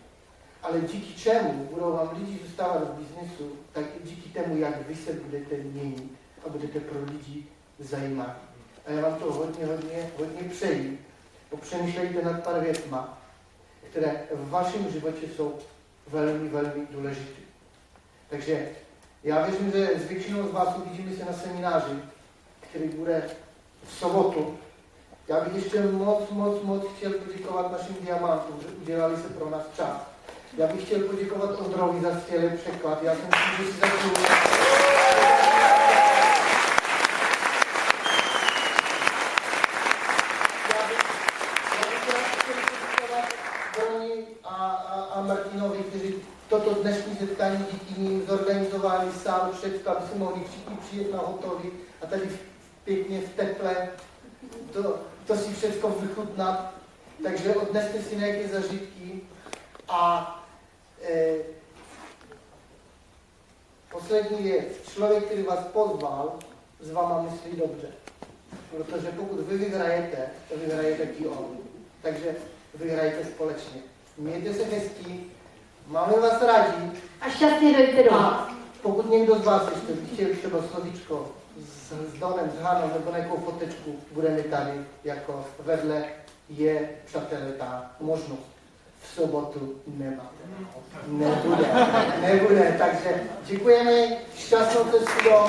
Ale díky čemu budou vám lidi zůstávat v biznesu, tak díky tomu, jak vy se budete měnit a budete pro lidi zajímaví. A já vám to hodně přeji. Popřemýšlejte nad pár věcma, které v vašem životě jsou velmi, velmi důležité. Takže já věřím, že s většinou z vás uvidíme se na semináři, který bude v sobotu. Já bych ještě moc chtěl poděkovat našim diamantům, že udělali se pro nás čas. Já bych chtěl poděkovat Ondrovi za skvělý překlad. Já si myslím, že si zaslouží. Já bych chtěl poděkovat Doni a Martinovi, kteří toto dnešní setkání díky nim zorganizovali sám všechno, aby se mohli všichni přijet na hotový a tady pěkně v teple to si všechno vychutnat. Takže odneste si nějaké zažitky a poslední věc. Člověk, který vás pozval, s váma myslí dobře. Protože pokud vy vyhrajete, to vyhraje taky on. Takže vyhrajete společně. Mějte se hezky, máme vás rádi. A šťastně dojďte domů. A pokud někdo z vás ještě by chtěl třeba slovíčko s Donem, s Hanou nebo nějakou fotečku, budeme tady jako vedle, je, přátelé, ta možnost. V sobotu nebude. Takže děkujeme, šťastnou cestu a